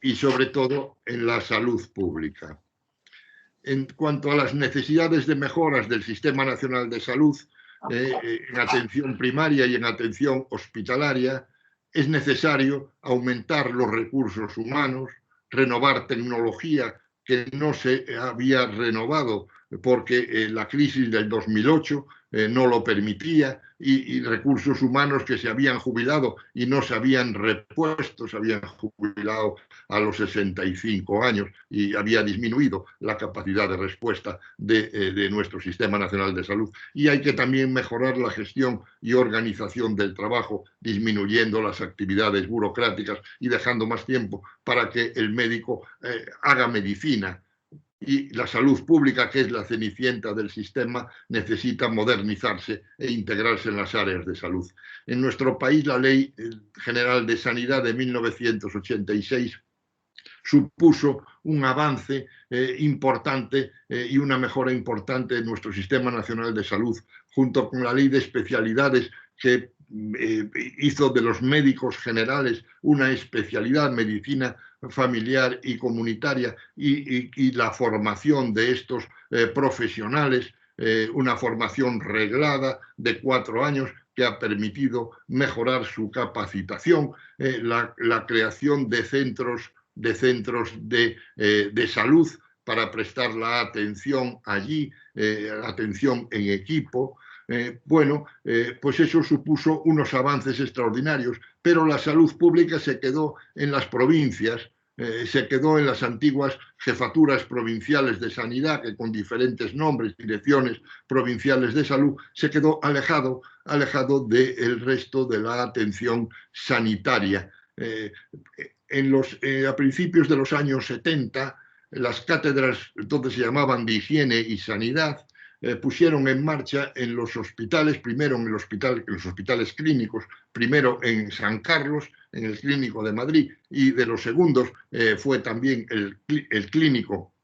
y sobre todo en la salud pública. En cuanto a las necesidades de mejoras del Sistema Nacional de Salud, en atención primaria y en atención hospitalaria, es necesario aumentar los recursos humanos, renovar tecnología que no se había renovado porque la crisis del 2008 no lo permitía, y recursos humanos que se habían jubilado y no se habían repuesto, se habían jubilado a los 65 años y había disminuido la capacidad de respuesta de nuestro Sistema Nacional de Salud. Y hay que también mejorar la gestión y organización del trabajo, disminuyendo las actividades burocráticas y dejando más tiempo para que el médico haga medicina. Y la salud pública, que es la cenicienta del sistema, necesita modernizarse e integrarse en las áreas de salud. En nuestro país, la Ley General de Sanidad de 1986 supuso un avance importante y una mejora importante en nuestro Sistema Nacional de Salud, junto con la Ley de Especialidades, que hizo de los médicos generales una especialidad, medicina familiar y comunitaria, y la formación de estos profesionales una formación reglada de 4 años que ha permitido mejorar su capacitación, la creación de centros de salud para prestar la atención allí, atención en equipo. Pues eso supuso unos avances extraordinarios, pero la salud pública se quedó en las provincias, se quedó en las antiguas jefaturas provinciales de sanidad, que con diferentes nombres, direcciones provinciales de salud, se quedó alejado del resto de la atención sanitaria. A principios de los años 70, las cátedras, entonces se llamaban de higiene y sanidad, pusieron en marcha en los hospitales, primero en los hospitales clínicos, primero en San Carlos, en el Clínico de Madrid, y de los segundos fue también el Clínico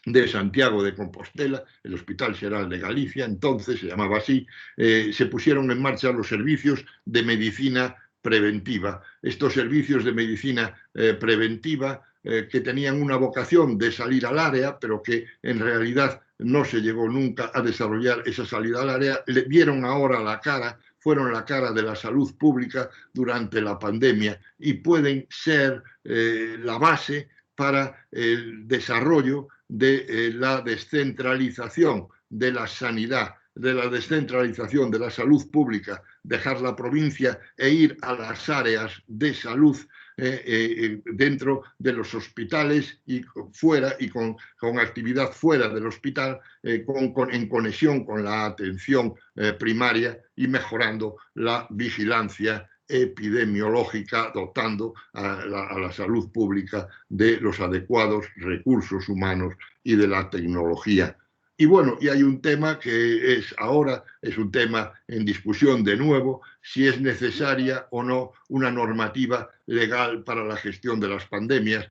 de Santiago de Compostela, el Hospital Xeral de Galicia, entonces se llamaba así. Se pusieron en marcha los servicios de medicina preventiva. Estos servicios de medicina preventiva que tenían una vocación de salir al área, pero que en realidad no se llegó nunca a desarrollar esa salida al área, le dieron ahora la cara, fueron la cara de la salud pública durante la pandemia y pueden ser la base para el desarrollo de la descentralización de la sanidad, de la descentralización de la salud pública, dejar la provincia e ir a las áreas de salud dentro de los hospitales y fuera, y con actividad fuera del hospital, en conexión con la atención primaria y mejorando la vigilancia epidemiológica, dotando a la salud pública de los adecuados recursos humanos y de la tecnología. Y bueno, y hay un tema que ahora es un tema en discusión de nuevo, si es necesaria o no una normativa legal para la gestión de las pandemias,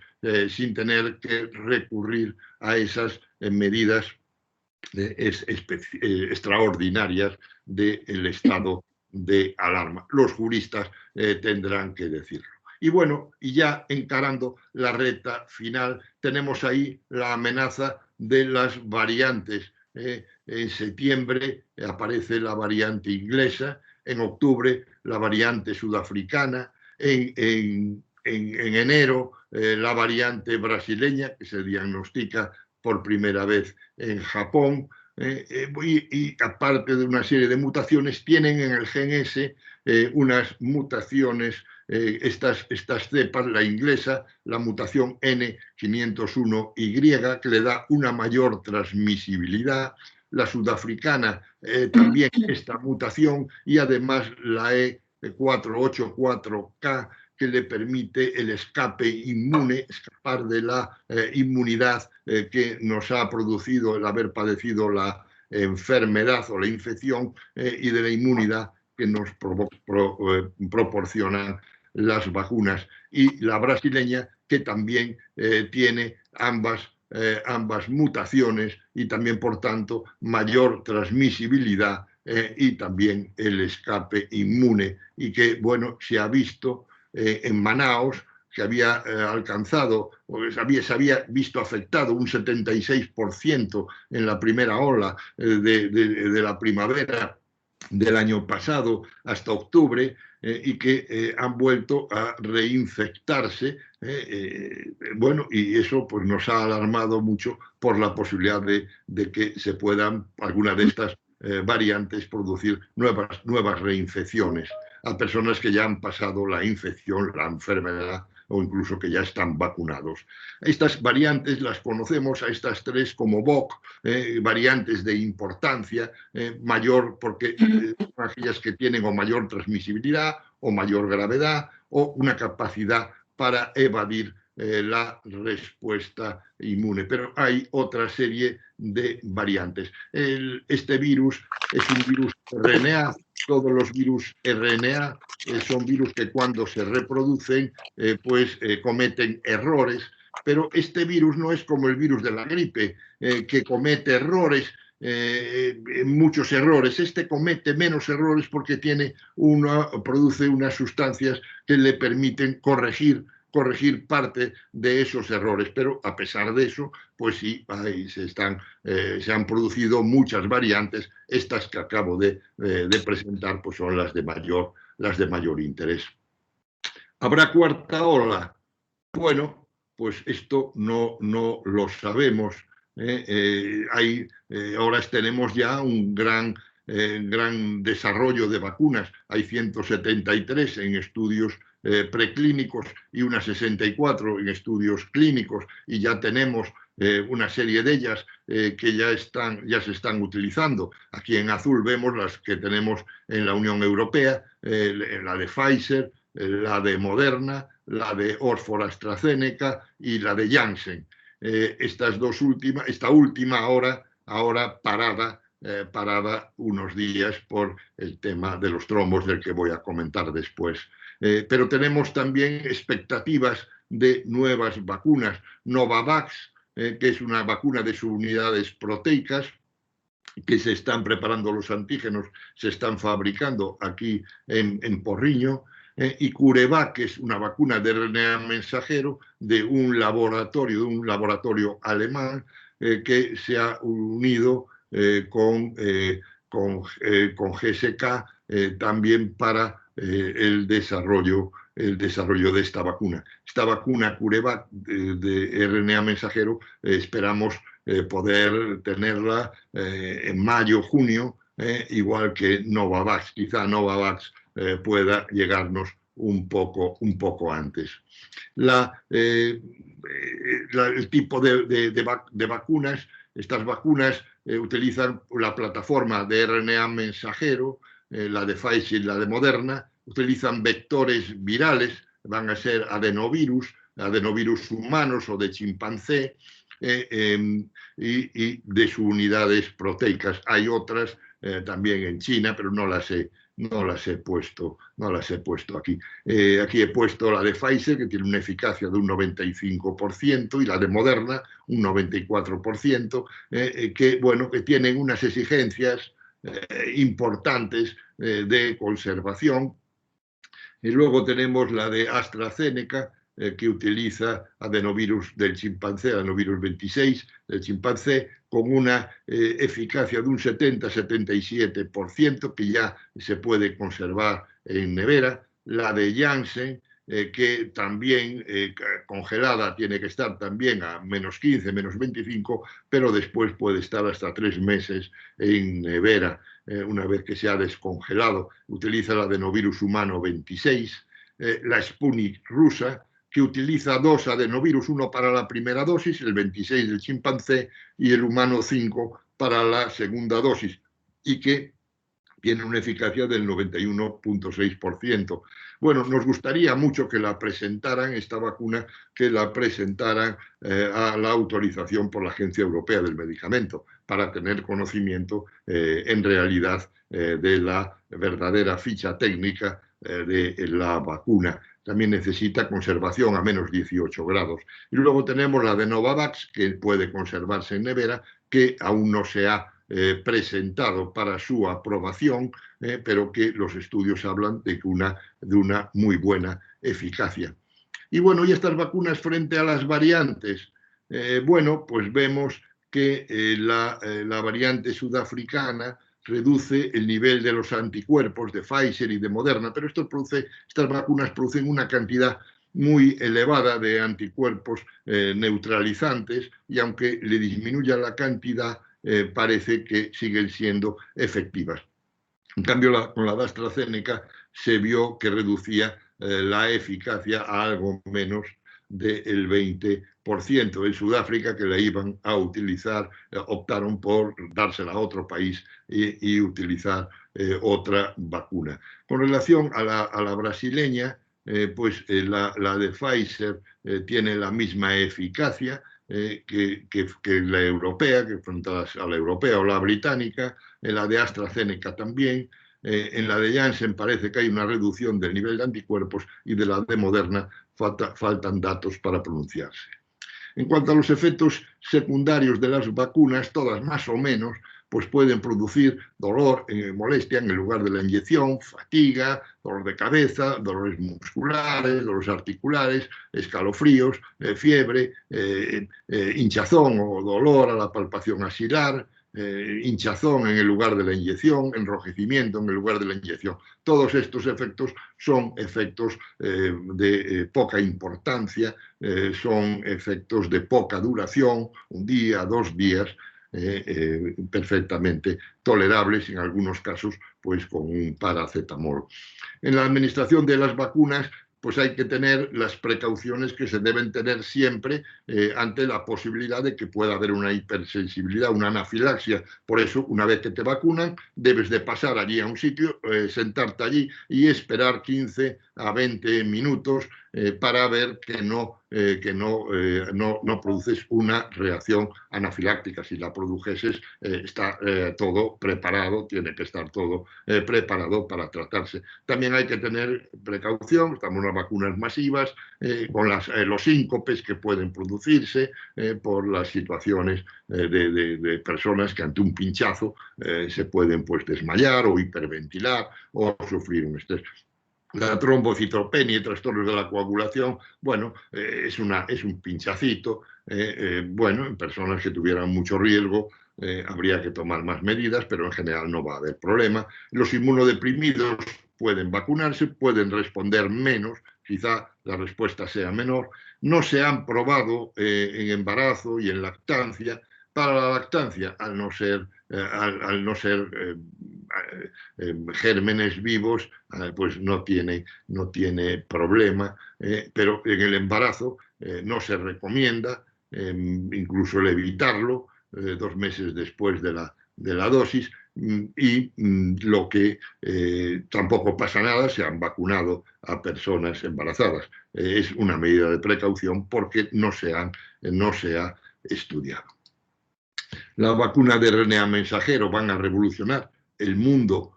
sin tener que recurrir a esas medidas extraordinarias del estado de alarma. Los juristas tendrán que decirlo. Y bueno, y ya encarando la recta final, tenemos ahí la amenaza de las variantes. En septiembre aparece la variante inglesa, en octubre la variante sudafricana, en enero la variante brasileña, que se diagnostica por primera vez en Japón, y aparte de una serie de mutaciones, tienen en el gen S unas mutaciones, estas cepas, la inglesa, la mutación N501Y, que le da una mayor transmisibilidad, la sudafricana también esta mutación, y además la E484K, que le permite el escape inmune, escapar de la inmunidad que nos ha producido el haber padecido la enfermedad o la infección, y de la inmunidad que nos proporcionan las vacunas. Y la brasileña, que también tiene ambas mutaciones y también, por tanto, mayor transmisibilidad y también el escape inmune, y que, bueno, se ha visto en Manaos, que había alcanzado, se había visto afectado un 76% en la primera ola de la primavera del año pasado hasta octubre, y que han vuelto a reinfectarse. Bueno, y eso pues nos ha alarmado mucho por la posibilidad de que se puedan, alguna de estas variantes, producir nuevas reinfecciones a personas que ya han pasado la infección, la enfermedad, o incluso que ya están vacunados. Estas variantes las conocemos a estas tres como VOC, variantes de importancia mayor, porque son aquellas que tienen o mayor transmisibilidad o mayor gravedad o una capacidad para evadir la respuesta inmune. Pero hay otra serie de variantes. Este virus es un virus RNA. Todos los virus RNA son virus que cuando se reproducen cometen errores, pero este virus no es como el virus de la gripe, que comete errores, muchos errores. Este comete menos errores porque produce unas sustancias que le permiten corregir corregir parte de esos errores, pero a pesar de eso, pues sí, ahí se han producido muchas variantes. Estas que acabo de presentar pues son las de mayor interés. ¿Habrá cuarta ola? Bueno, pues esto no lo sabemos. Ahora tenemos ya un gran desarrollo de vacunas. Hay 173 en estudios preclínicos y unas 64 en estudios clínicos, y ya tenemos una serie de ellas que ya se están utilizando. Aquí en azul vemos las que tenemos en la Unión Europea, la de Pfizer, la de Moderna, la de Oxford AstraZeneca y la de Janssen. Esta última ahora parada unos días por el tema de los trombos, del que voy a comentar después. Pero tenemos también expectativas de nuevas vacunas. Novavax, que es una vacuna de subunidades proteicas, que se están preparando los antígenos, se están fabricando aquí en Porriño, y CureVac, que es una vacuna de RNA mensajero de un laboratorio alemán que se ha unido con GSK también para el desarrollo de esta vacuna. Esta vacuna CureVac de RNA mensajero esperamos poder tenerla en mayo, junio, igual que Novavax. Quizá Novavax pueda llegarnos un poco antes. El tipo de vacunas, estas vacunas utilizan la plataforma de RNA mensajero, la de Pfizer y la de Moderna, utilizan vectores virales, van a ser adenovirus humanos o de chimpancé, y de sus unidades proteicas. Hay otras también en China, pero no las he puesto aquí. Aquí he puesto la de Pfizer, que tiene una eficacia de un 95%, y la de Moderna, un 94%, que tienen unas exigencias importantes de conservación. Y luego tenemos la de AstraZeneca, que utiliza adenovirus del chimpancé, adenovirus 26 del chimpancé, con una eficacia de un 70-77%, que ya se puede conservar en nevera. La de Janssen, que también congelada tiene que estar también a -15, -25, pero después puede estar hasta 3 meses en nevera, una vez que se ha descongelado. Utiliza el adenovirus humano 26, la Sputnik rusa, que utiliza 2 adenovirus, uno para la primera dosis, el 26 del chimpancé, y el humano 5 para la segunda dosis, y que tiene una eficacia del 91,6%. Bueno, nos gustaría mucho que la presentaran, esta vacuna, que la presentaran a la autorización por la Agencia Europea del Medicamento, para tener conocimiento en realidad de la verdadera ficha técnica de la vacuna. También necesita conservación a -18 grados. Y luego tenemos la de Novavax, que puede conservarse en nevera, que aún no se ha presentado para su aprobación, pero que los estudios hablan de una muy buena eficacia. Y bueno, y estas vacunas frente a las variantes, bueno, pues vemos que la variante sudafricana reduce el nivel de los anticuerpos de Pfizer y de Moderna, pero estas vacunas producen una cantidad muy elevada de anticuerpos neutralizantes, y aunque le disminuya la cantidad, parece que siguen siendo efectivas. En cambio, con la de AstraZeneca se vio que reducía la eficacia a algo menos del 20%. En Sudáfrica, que la iban a utilizar, optaron por dársela a otro país y utilizar otra vacuna. Con relación a la brasileña, pues la de Pfizer tiene la misma eficacia que la europea, que frente a la europea o la británica, en la de AstraZeneca también. En la de Janssen parece que hay una reducción del nivel de anticuerpos, y de la de Moderna faltan datos para pronunciarse. En cuanto a los efectos secundarios de las vacunas, todas más o menos, pues pueden producir dolor, molestia en el lugar de la inyección, fatiga, dolor de cabeza, dolores musculares, dolores articulares, escalofríos, fiebre, hinchazón o dolor a la palpación axilar, hinchazón en el lugar de la inyección, enrojecimiento en el lugar de la inyección. Todos estos efectos son efectos de poca importancia, son efectos de poca duración, 1 día, 2 días, perfectamente tolerables, en algunos casos pues con un paracetamol. En la administración de las vacunas pues hay que tener las precauciones que se deben tener siempre ante la posibilidad de que pueda haber una hipersensibilidad, una anafilaxia. Por eso, una vez que te vacunan, debes de pasar allí a un sitio, sentarte allí y esperar 15 a 20 minutos para ver que no produces una reacción anafiláctica. Si la produjeses, está todo preparado, tiene que estar todo preparado para tratarse. También hay que tener precaución, estamos en las vacunas masivas, con los síncopes que pueden producirse por las situaciones de personas que ante un pinchazo se pueden pues desmayar o hiperventilar o sufrir un estrés. La trombocitopenia y trastornos de la coagulación, bueno, es un pinchacito, bueno, en personas que tuvieran mucho riesgo habría que tomar más medidas, pero en general no va a haber problema. Los inmunodeprimidos pueden vacunarse, pueden responder menos, quizá la respuesta sea menor. No se han probado en embarazo y en lactancia. Para la lactancia, al no ser gérmenes vivos, pues no tiene problema, pero en el embarazo no se recomienda, incluso el evitarlo 2 meses después de la dosis, y lo que tampoco pasa nada, se han vacunado a personas embarazadas. Es una medida de precaución porque no se ha estudiado. Las vacunas de RNA mensajero van a revolucionar el mundo,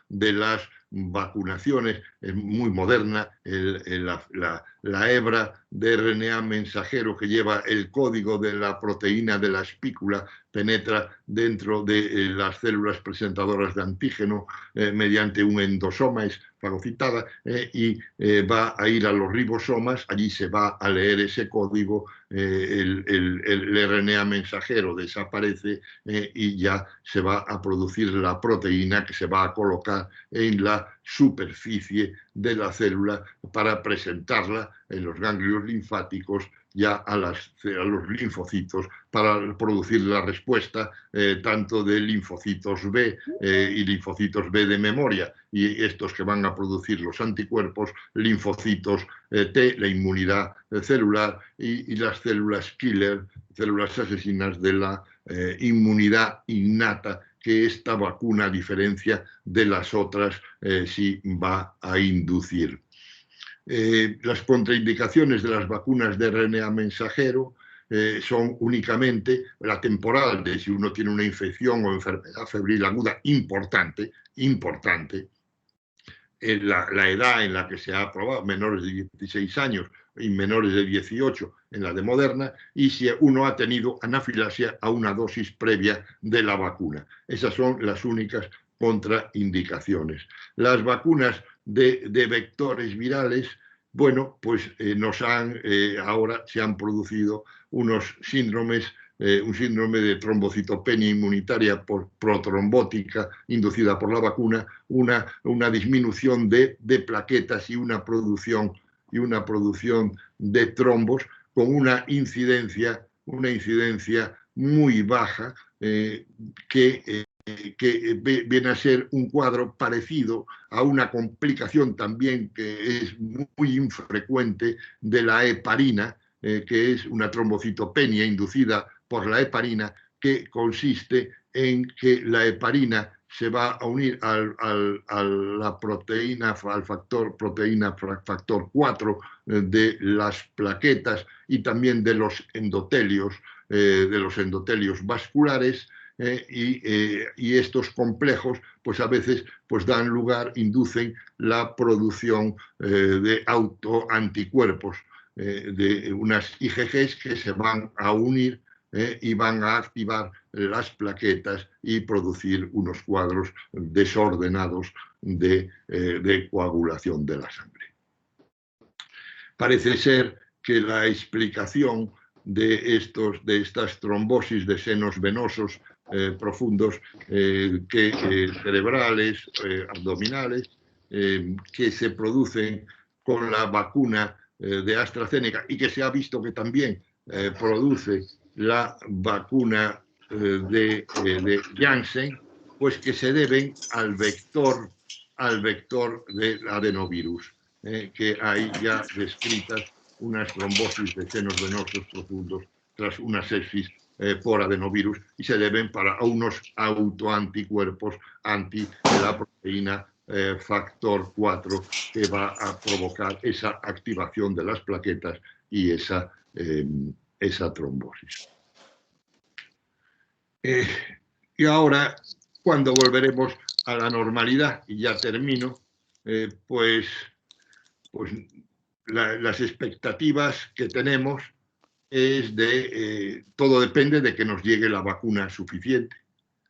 de las vacunaciones. Es muy moderna la hebra de RNA mensajero que lleva el código de la proteína de la espícula, penetra dentro de las células presentadoras de antígeno mediante un endosoma, es fagocitada, y va a ir a los ribosomas, allí se va a leer ese código, el RNA mensajero desaparece y ya se va a producir la proteína que se va a colocar en la superficie de la célula para presentarla en los ganglios linfáticos ya a los linfocitos para producir la respuesta tanto de linfocitos B y linfocitos B de memoria, y estos que van a producir los anticuerpos, linfocitos T, la inmunidad celular, y las células killer, células asesinas de la inmunidad innata, que esta vacuna, a diferencia de las otras, sí va a inducir. Las contraindicaciones de las vacunas de RNA mensajero son únicamente la temporal, de si uno tiene una infección o enfermedad febril aguda importante, la edad en la que se ha aprobado, menores de 16 años y menores de 18 en la de Moderna, y si uno ha tenido anafilaxia a una dosis previa de la vacuna. Esas son las únicas contraindicaciones. Las vacunas de vectores virales, bueno, pues ahora se han producido unos síndromes, un síndrome de trombocitopenia inmunitaria protrombótica inducida por la vacuna, una disminución de plaquetas y una producción de trombos con una incidencia muy baja que viene a ser un cuadro parecido a una complicación también que es muy infrecuente de la heparina, que es una trombocitopenia inducida por la heparina, que consiste en que la heparina se va a unir a la proteína, al factor 4 de las plaquetas y también de los endotelios vasculares, y estos complejos pues a veces pues inducen la producción de autoanticuerpos. de unas IgGs que se van a unir y van a activar las plaquetas y producir unos cuadros desordenados de coagulación de la sangre. Parece ser que la explicación de estas trombosis de senos venosos profundos cerebrales, abdominales, que se producen con la vacuna de AstraZeneca y que se ha visto que también produce la vacuna de Janssen, pues que se deben al vector del adenovirus, que hay ya descritas unas trombosis de senos venosos profundos tras una sepsis por adenovirus y se deben a unos autoanticuerpos anti la proteína factor 4 que va a provocar esa activación de las plaquetas y esa trombosis. Y ahora, cuando volveremos a la normalidad, y ya termino, pues las expectativas que tenemos es todo depende de que nos llegue la vacuna suficiente,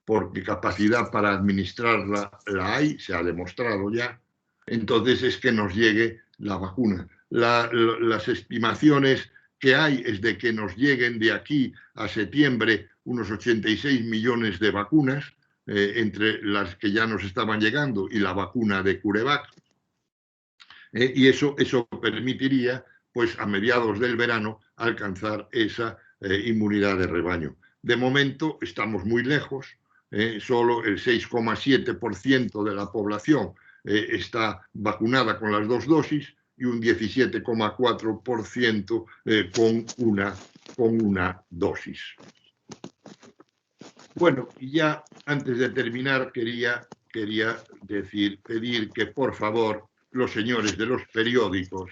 porque capacidad para administrarla la hay, se ha demostrado ya, entonces es que nos llegue la vacuna. Las estimaciones que hay es de que nos lleguen de aquí a septiembre unos 86 millones de vacunas, entre las que ya nos estaban llegando y la vacuna de CureVac, y eso permitiría, pues a mediados del verano, alcanzar esa inmunidad de rebaño. De momento estamos muy lejos, solo el 6,7% de la población está vacunada con las 2 dosis y un 17,4% con una dosis. Bueno, y ya antes de terminar quería pedir que por favor los señores de los periódicos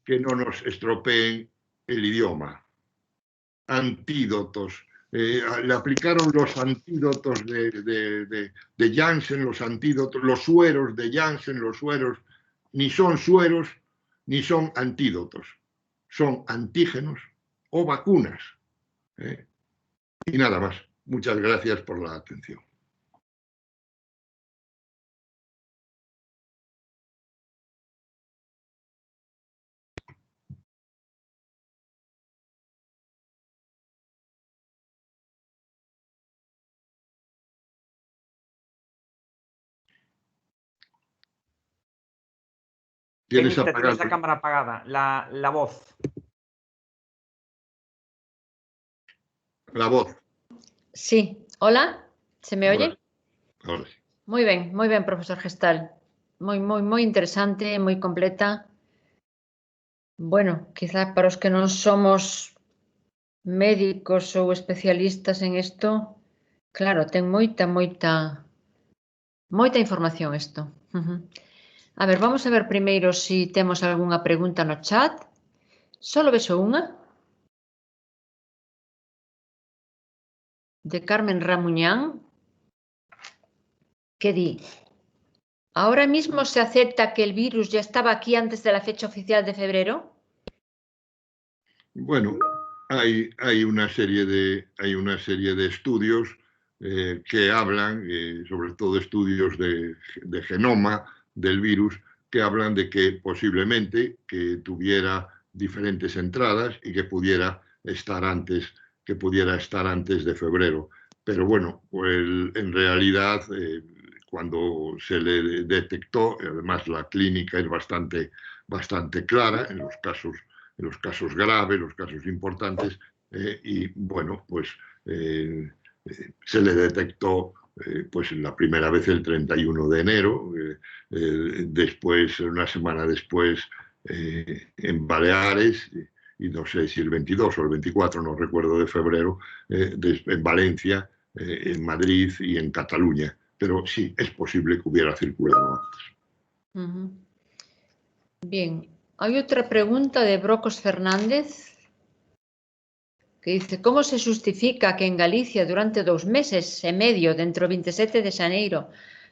que no nos estropeen el idioma. Antídotos. Le aplicaron los antídotos de Janssen, los sueros de Janssen, los sueros, ni son sueros ni son antídotos, son antígenos o vacunas. Y nada más. Muchas gracias por la atención. Tienes la cámara apagada, la voz. La voz. Sí, hola, ¿se me oye? Ahora sí. Muy bien, profesor Gestal. Muy interesante, muy completa. Bueno, quizá para los que no somos médicos ou especialistas en isto, claro, ten moita información isto. A ver, vamos a ver primeiro se temos algunha pregunta no chat. Solo vexo unha. De Carmen Ramuñán, que di: ¿ahora mismo se acepta que el virus ya estaba aquí antes de la fecha oficial de febrero? Bueno, hay una serie de estudios que hablan, sobre todo estudios de genoma del virus, que hablan de que posiblemente que tuviera diferentes entradas y que pudiera estar antes de febrero. Pero bueno, pues en realidad cuando se le detectó, además la clínica es bastante clara en los casos graves, los casos importantes, y bueno, pues se le detectó pues la primera vez el 31 de enero, después, una semana después, en Baleares, y no sé si el 22 o el 24, no recuerdo, de febrero, en Valencia, en Madrid y en Cataluña. Pero sí, es posible que hubiera circulado antes. Bien, hay otra pregunta de Brocos Fernández, que dice: ¿cómo se justifica que en Galicia durante 2 meses e medio, dentro 27 de xaneiro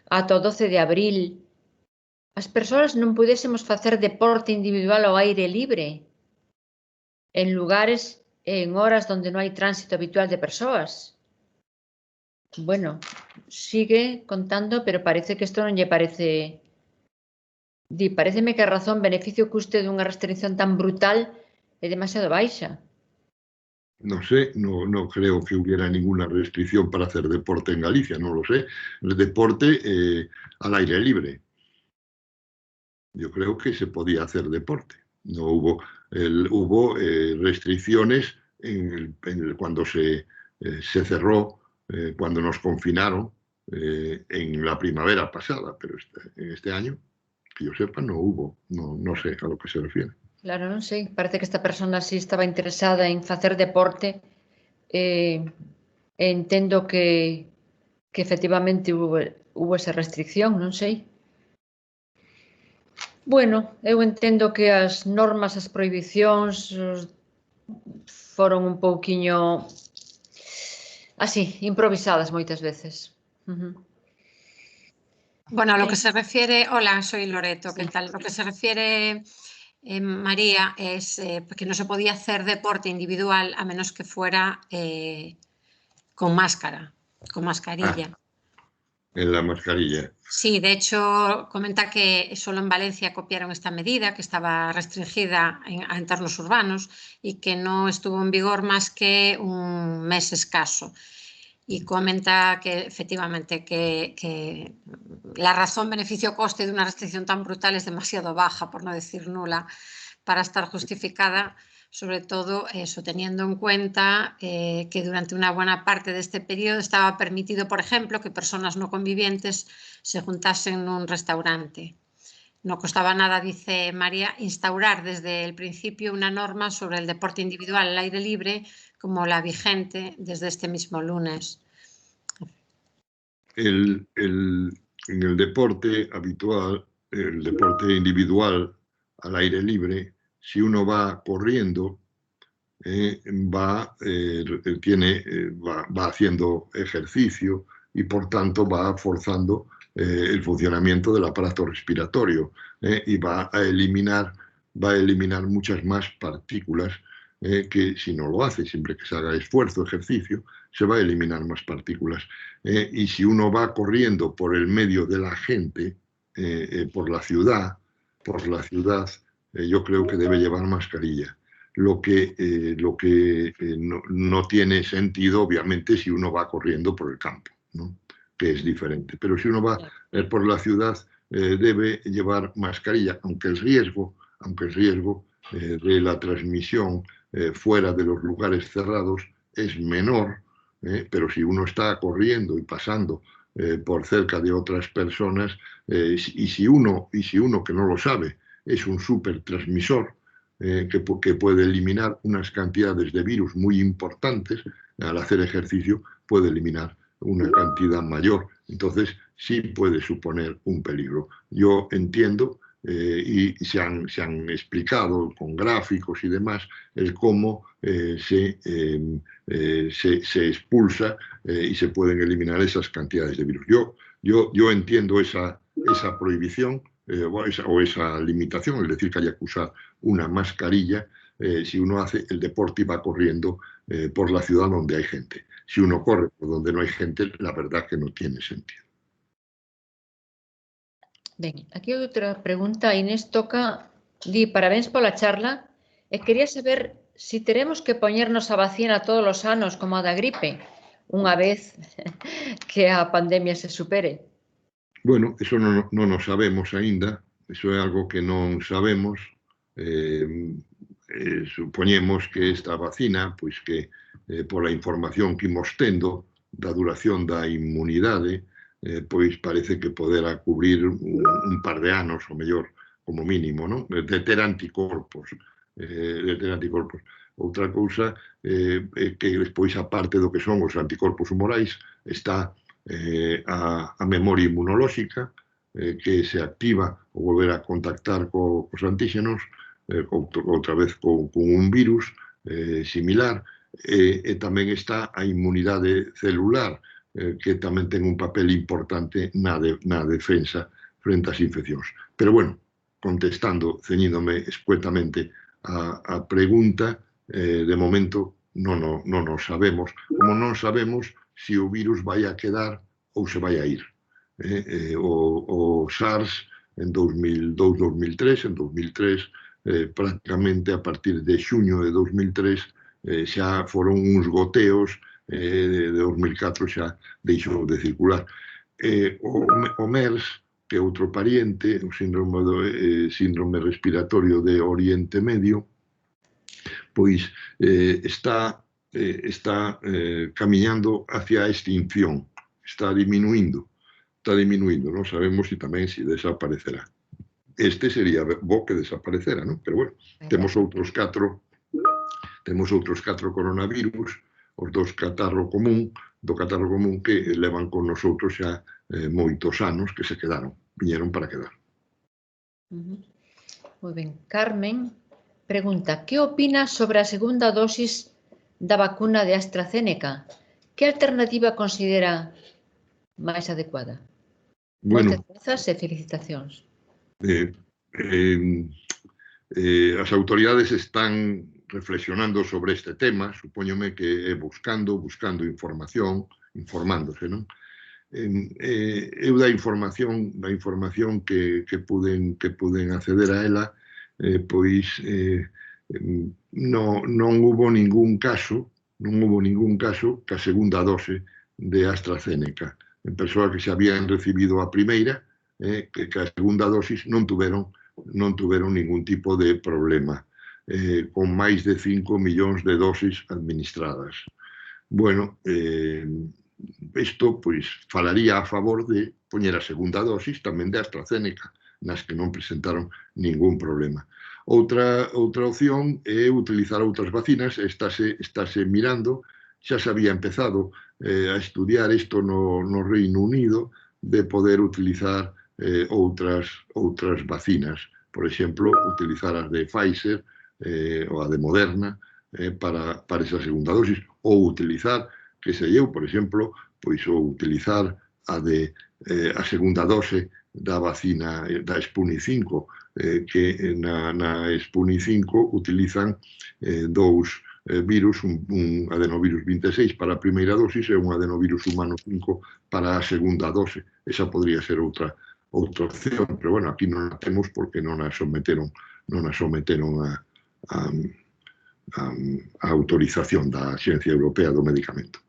ata o 12 de abril, as persoas non pudésemos facer deporte individual ao aire libre? en lugares, en horas donde no hay tránsito habitual de persoas. Bueno, sigue contando, pero parece que isto non lle parece... Paréceme que a razón beneficio custe dunha restricción tan brutal é demasiado baixa. No sé, no creo que hubiera ninguna restricción para hacer deporte en Galicia, no lo sé. El deporte al aire libre. Yo creo que se podía hacer deporte. No hubo, hubo restricciones cuando se cerró, cuando nos confinaron en la primavera pasada, pero en este año, que yo sepa, no hubo. No sé a lo que se refiere. Claro, non sei. Parece que esta persona sí estaba interesada en facer deporte. Entendo que efectivamente hubo esa restricción, non sei. Bueno, eu entendo que as normas, as prohibicións foron un pouquiño así, improvisadas moitas veces. Bueno, a lo que se refiere, hola, soy Loreto, ¿qué tal? Lo que se refiere, María, es que no se podía hacer deporte individual a menos que fuera con máscara, con mascarilla. En la mascarilla. Sí, de hecho, comenta que solo en Valencia copiaron esta medida, que estaba restringida a entornos urbanos y que no estuvo en vigor más que un mes escaso. Y comenta que efectivamente que la razón beneficio-coste de una restricción tan brutal es demasiado baja, por no decir nula, para estar justificada, sobre todo eso, teniendo en cuenta que durante una buena parte de este periodo estaba permitido, por ejemplo, que personas no convivientes se juntasen en un restaurante. No costaba nada, dice María, instaurar desde el principio una norma sobre el deporte individual al aire libre como la vigente desde este mismo lunes. En el deporte habitual, el deporte individual al aire libre, si uno va corriendo, va haciendo ejercicio y por tanto va forzando el funcionamiento del aparato respiratorio y va a eliminar muchas más partículas que si no lo hace, siempre que se haga esfuerzo, ejercicio, se va a eliminar más partículas. Y si uno va corriendo por el medio de la gente, por la ciudad, yo creo que debe llevar mascarilla. Lo que no tiene sentido, obviamente, si uno va corriendo por el campo, ¿no? Que es diferente. Pero si uno va por la ciudad, debe llevar mascarilla, aunque el riesgo de la transmisión fuera de los lugares cerrados es menor, pero si uno está corriendo y pasando por cerca de otras personas, y si uno que no lo sabe es un supertransmisor, que puede eliminar unas cantidades de virus muy importantes, al hacer ejercicio puede eliminar una cantidad mayor. Entonces sí puede suponer un peligro. Yo entiendo y se han explicado con gráficos y demás el cómo se expulsa y se pueden eliminar esas cantidades de virus. Yo entiendo esa prohibición o esa limitación, es decir, que haya que usar una mascarilla si uno hace el deporte y va corriendo por la ciudad donde hay gente. Si uno corre por donde no hay gente, la verdad que no tiene sentido. Ben, aquí outra pregunta. Inés Toca di parabéns pola charla e quería saber si teremos que poñernos a vacina todos os anos como a da gripe, unha vez que a pandemia se supere. Bueno, eso non o sabemos aínda, eso é algo que non sabemos. Supoñemos que esta vacina, pois que pola información que imos tendo da duración da inmunidade, pois parece que poderá cubrir un par de anos, o mellor, como mínimo, non? De ter anticorpos. Outra cousa que despois, aparte do que son os anticorpos humorais, está a memoria inmunolóxica que se activa ao volver a contactar cos antígenos, outra vez con un virus similar, e tamén está a inmunidade celular, que tamén ten un papel importante na defensa frente ás infeccións. Pero, bueno, contestando, ceñíndome escuetamente a pregunta, de momento non o sabemos, como non sabemos se o virus vai a quedar ou se vai a ir. O SARS en 2002-2003, en 2003 prácticamente a partir de xuño de 2003 xa foron uns goteos, de 2004 xa deixou de circular. O MERS, que é outro pariente, o síndrome respiratorio de Oriente Medio, pois está camiñando hacia a extinción, está diminuindo, non sabemos se tamén se desaparecerá. Este sería bo que desaparecera, non? Pero bueno, temos outros 4 coronavirus, os do catarro común que levan con nosotros xa moitos anos que se quedaron, viñeron para quedar. Moi ben. Carmen pregunta, que opina sobre a segunda dosis da vacuna de AstraZeneca? Que alternativa considera máis adecuada? Bueno, moitas grazas e felicitacións. As autoridades están reflexionando sobre este tema, supóñome que buscando información, informándose, non? Eu da información que puden acceder a ela, pois non hubo ningún caso que a segunda dose de AstraZeneca, en persoas que xa habían recibido a primeira, que a segunda dosis non tuveron ningún tipo de problema, con máis de 5 millóns de dosis administradas. Bueno, isto pois falaría a favor de poñer a segunda dosis tamén de AstraZeneca, nas que non presentaron ningún problema. Outra opción é utilizar outras vacinas, estáse mirando, xa se había empezado a estudiar isto no Reino Unido, de poder utilizar outras vacinas, por exemplo, utilizar as de Pfizer ou a de Moderna para esa segunda dosis, ou utilizar, que sei eu, por exemplo, pois ou utilizar a segunda dose da vacina da Sputnik 5, que na Sputnik 5 utilizan dous virus, un adenovirus 26 para a primeira dosis e un adenovirus humano 5 para a segunda dose. Esa podría ser outra opción, pero bueno, aquí non a temos porque non a someteron a autorización da Axencia Europea do Medicamento.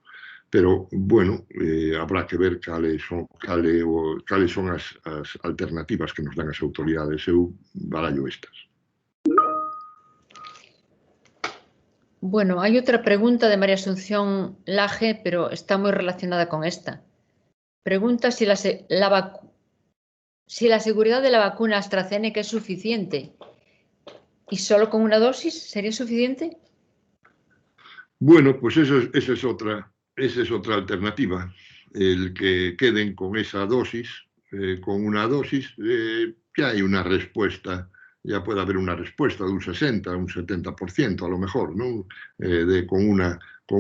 Pero, bueno, habrá que ver cales son as alternativas que nos dan as autoridades. Eu barallo estas. Bueno, hai outra pregunta de María Asunción Laje, pero está moi relacionada con esta. Pregunta si la seguridad de la vacuna AstraZeneca es suficiente. ¿Y solo con una dosis sería suficiente? Bueno, pues esa es otra alternativa. El que queden con esa dosis, con una dosis, ya hay una respuesta, ya puede haber una respuesta de un 60, un 70% a lo mejor, ¿no? Con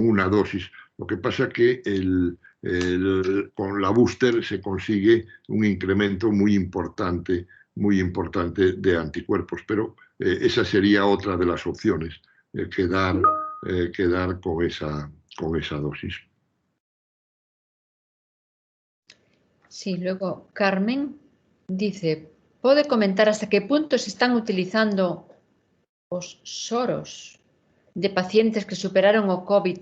una dosis. Lo que pasa que con la booster se consigue un incremento muy importante de anticuerpos, pero esa sería otra de las opciones, quedar con esa dosis. Sí, luego Carmen dice, ¿puede comentar hasta qué punto se están utilizando os soros de pacientes que superaron o COVID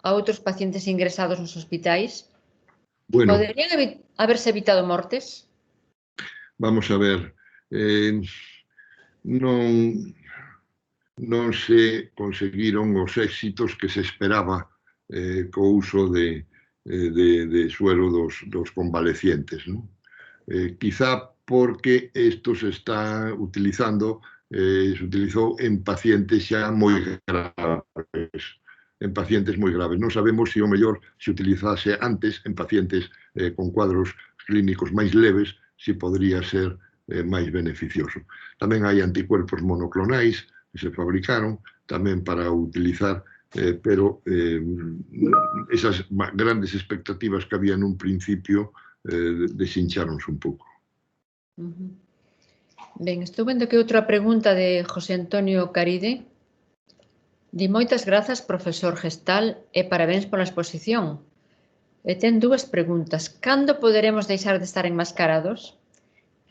a outros pacientes ingresados nos hospitais? Bueno, ¿Poderían haberse evitado mortes? Vamos a ver, non se conseguiron os éxitos que se esperaba co uso de suero dos convalecientes, ¿no? Quizá porque isto se está utilizou en pacientes xa moi graves. Non sabemos se o mellor se utilizase antes en pacientes con cuadros clínicos máis leves, se podría ser máis beneficioso. Tamén hai anticuerpos monoclonais que se fabricaron tamén para utilizar, pero esas grandes expectativas que había nun principio desincharonse un pouco. Ben, estou vendo que outra pregunta de José Antonio Caride. Di moitas grazas, profesor Gestal, e parabéns pola exposición. E ten dúas preguntas. Cando poderemos deixar de estar enmascarados?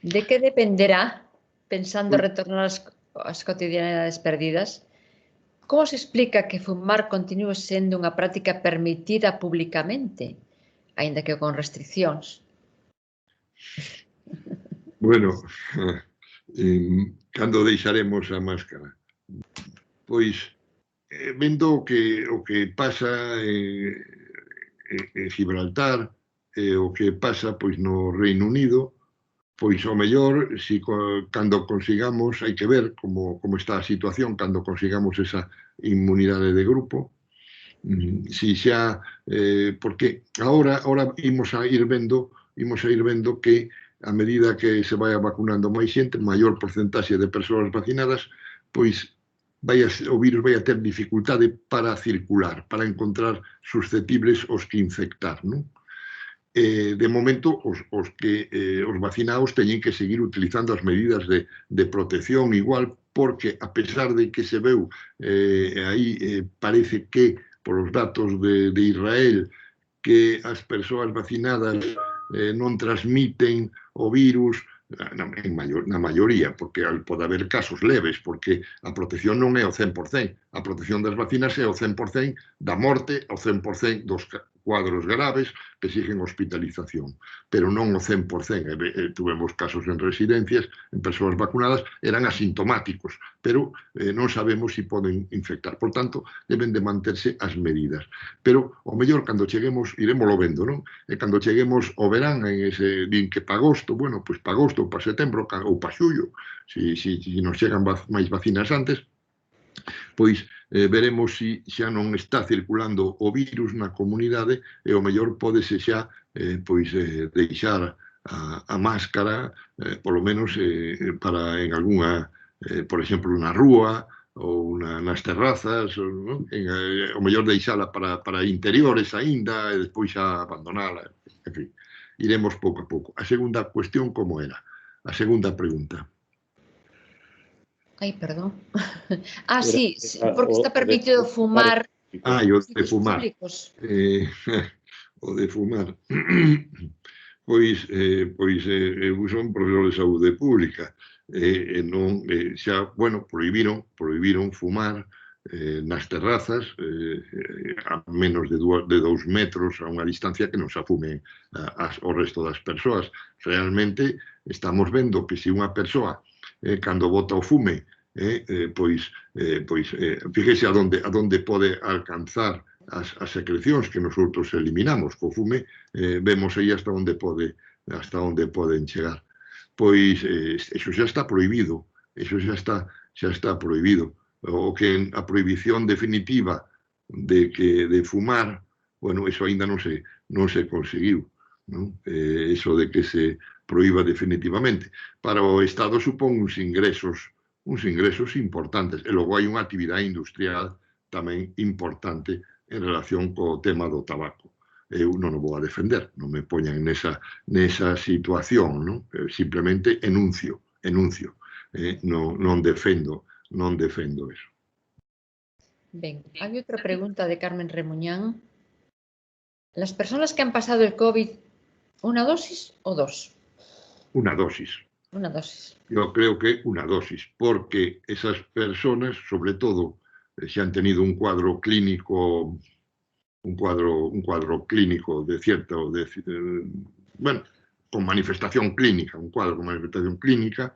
De que dependerá, pensando retornar ás cotidianidades perdidas? Como se explica que fumar continúe sendo unha práctica permitida públicamente, aínda que con restriccións? Bueno, cando deixaremos a máscara? Pois, vendo o que pasa en Gibraltar, o que pasa pois no Reino Unido, pois ao mellor, cando consigamos, hai que ver como está a situación, cando consigamos esa inmunidade de grupo, si xa, porque agora imos a ir vendo que a medida que se vai vacunando máis xente, maior porcentaxe de persoas vacinadas, pois o virus vai a ter dificultade para circular, para encontrar susceptibles os que infectar, non? De momento, os vacinados teñen que seguir utilizando as medidas de protección igual, porque a pesar de que se veu aí parece que, por os datos de Israel, que as persoas vacinadas non transmiten o virus, na maioría, porque pode haber casos leves, porque a protección non é o 100%, a protección das vacinas é o 100% da morte, o 100% dos cuadros graves que exigen hospitalización, pero non o 100%. Tuvemos casos en residencias, en persoas vacunadas, eran asintomáticos, pero non sabemos se poden infectar. Por tanto, deben de manterse as medidas. Pero, ao mellor, cando cheguemos, iremoslo vendo, non? E cando cheguemos ao verán, din que para agosto, bueno, pois para agosto, para setembro ou para xullo, se nos chegan máis vacinas antes, pois veremos se xa non está circulando o virus na comunidade e ao mellor pódese xa deixar a máscara, polo menos para en algunha, por exemplo, na rúa ou nas terrazas, ao mellor deixala para interiores aínda e despois xa abandonala, en fin, iremos pouco a pouco. A segunda cuestión como era? A segunda pregunta. Ai, perdón. Sí, porque está permitido fumar o de fumar. O de fumar. Pois eu son profesor de saúde pública e non, xa, bueno, prohibiron fumar nas terrazas a menos de 2 metros a unha distancia que non se afume o resto das persoas. Realmente estamos vendo que se unha persoa cando bota o fume, fíjese a donde pode alcanzar as secrecións que nosotros eliminamos co fume, vemos aí hasta onde poden chegar. Pois, eso xa está prohibido, o que a prohibición definitiva de fumar, bueno, eso ainda non se conseguiu, non? Eso de que se prohíba definitivamente. Para o Estado supón uns ingresos importantes. E logo hai unha actividade industrial tamén importante en relación co tema do tabaco. Eu non o vou a defender, non me poñan nesa situación, non? Simplemente enuncio. Non defendo eso. Ben, hai outra pregunta de Carmen Remuñán. Las personas que han pasado el COVID, ¿una dosis o 2? Una dosis. Una dosis. Yo creo que una dosis, porque esas personas, sobre todo, si han tenido un cuadro clínico de cierto, bueno, con manifestación clínica, un cuadro con manifestación clínica,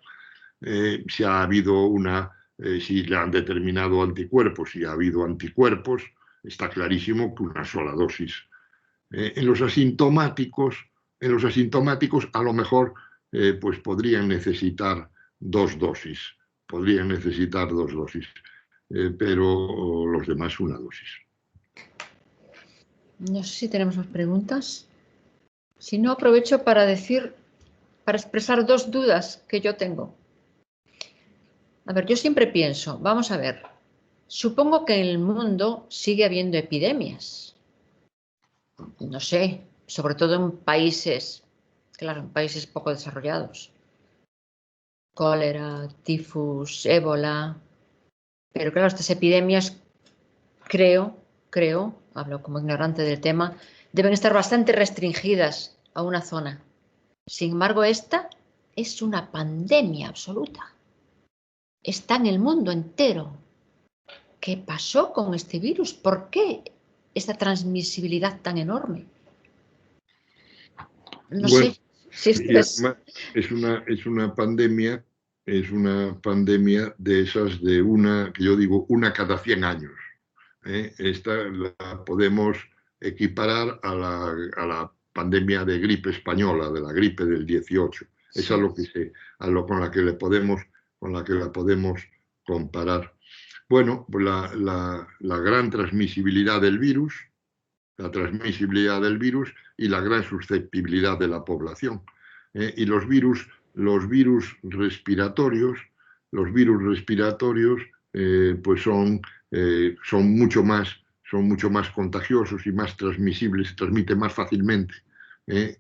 si ha habido si le han determinado anticuerpos, si ha habido anticuerpos, está clarísimo que una sola dosis. En los asintomáticos, a lo mejor, pues podrían necesitar 2 dosis. Pero los demás una dosis. No sé si tenemos más preguntas. Si no, aprovecho para expresar 2 dudas que yo tengo. A ver, yo siempre pienso, vamos a ver, supongo que en el mundo sigue habiendo epidemias. No sé, sobre todo en países poco desarrollados. Cólera, tifus, ébola. Pero claro, estas epidemias creo, hablo como ignorante del tema, deben estar bastante restringidas a una zona. Sin embargo, esta es una pandemia absoluta. Está en el mundo entero. ¿Qué pasó con este virus? ¿Por qué esta transmisibilidad tan enorme? No sé si esto es una pandemia de esas de una, que yo digo, una cada 100 años. Esta la podemos equiparar a la pandemia de gripe española, de la gripe del 18. Sí. Es a lo que con la que la podemos comparar. Bueno, pues la gran transmisibilidad del virus, y la gran susceptibilidad de la población. Y los virus respiratorios, pues son mucho más contagiosos y más transmisibles, se transmiten más fácilmente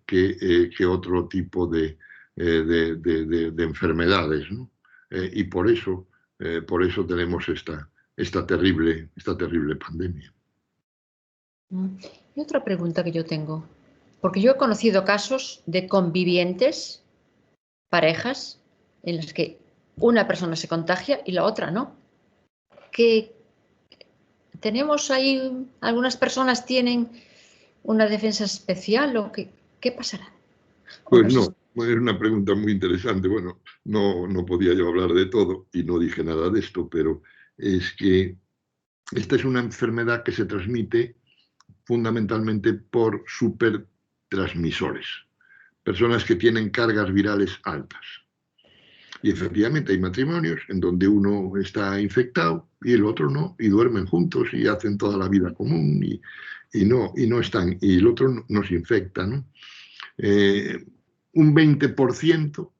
que otro tipo de enfermedades, ¿no? Y por eso tenemos esta terrible pandemia. Y otra pregunta que yo tengo, porque yo he conocido casos de convivientes, parejas, en las que una persona se contagia y la otra no. Que tenemos ahí, algunas personas tienen una defensa especial o qué pasará. Pues no, es una pregunta muy interesante. Bueno, no podía yo hablar de todo y no dije nada de esto, pero es que esta es una enfermedad que se transmite fundamentalmente por supertransmisores, personas que tienen cargas virales altas. Y efectivamente hay matrimonios en donde uno está infectado y el otro no, y duermen juntos y hacen toda la vida común y no están, y el otro no se infecta, ¿no? Un 20%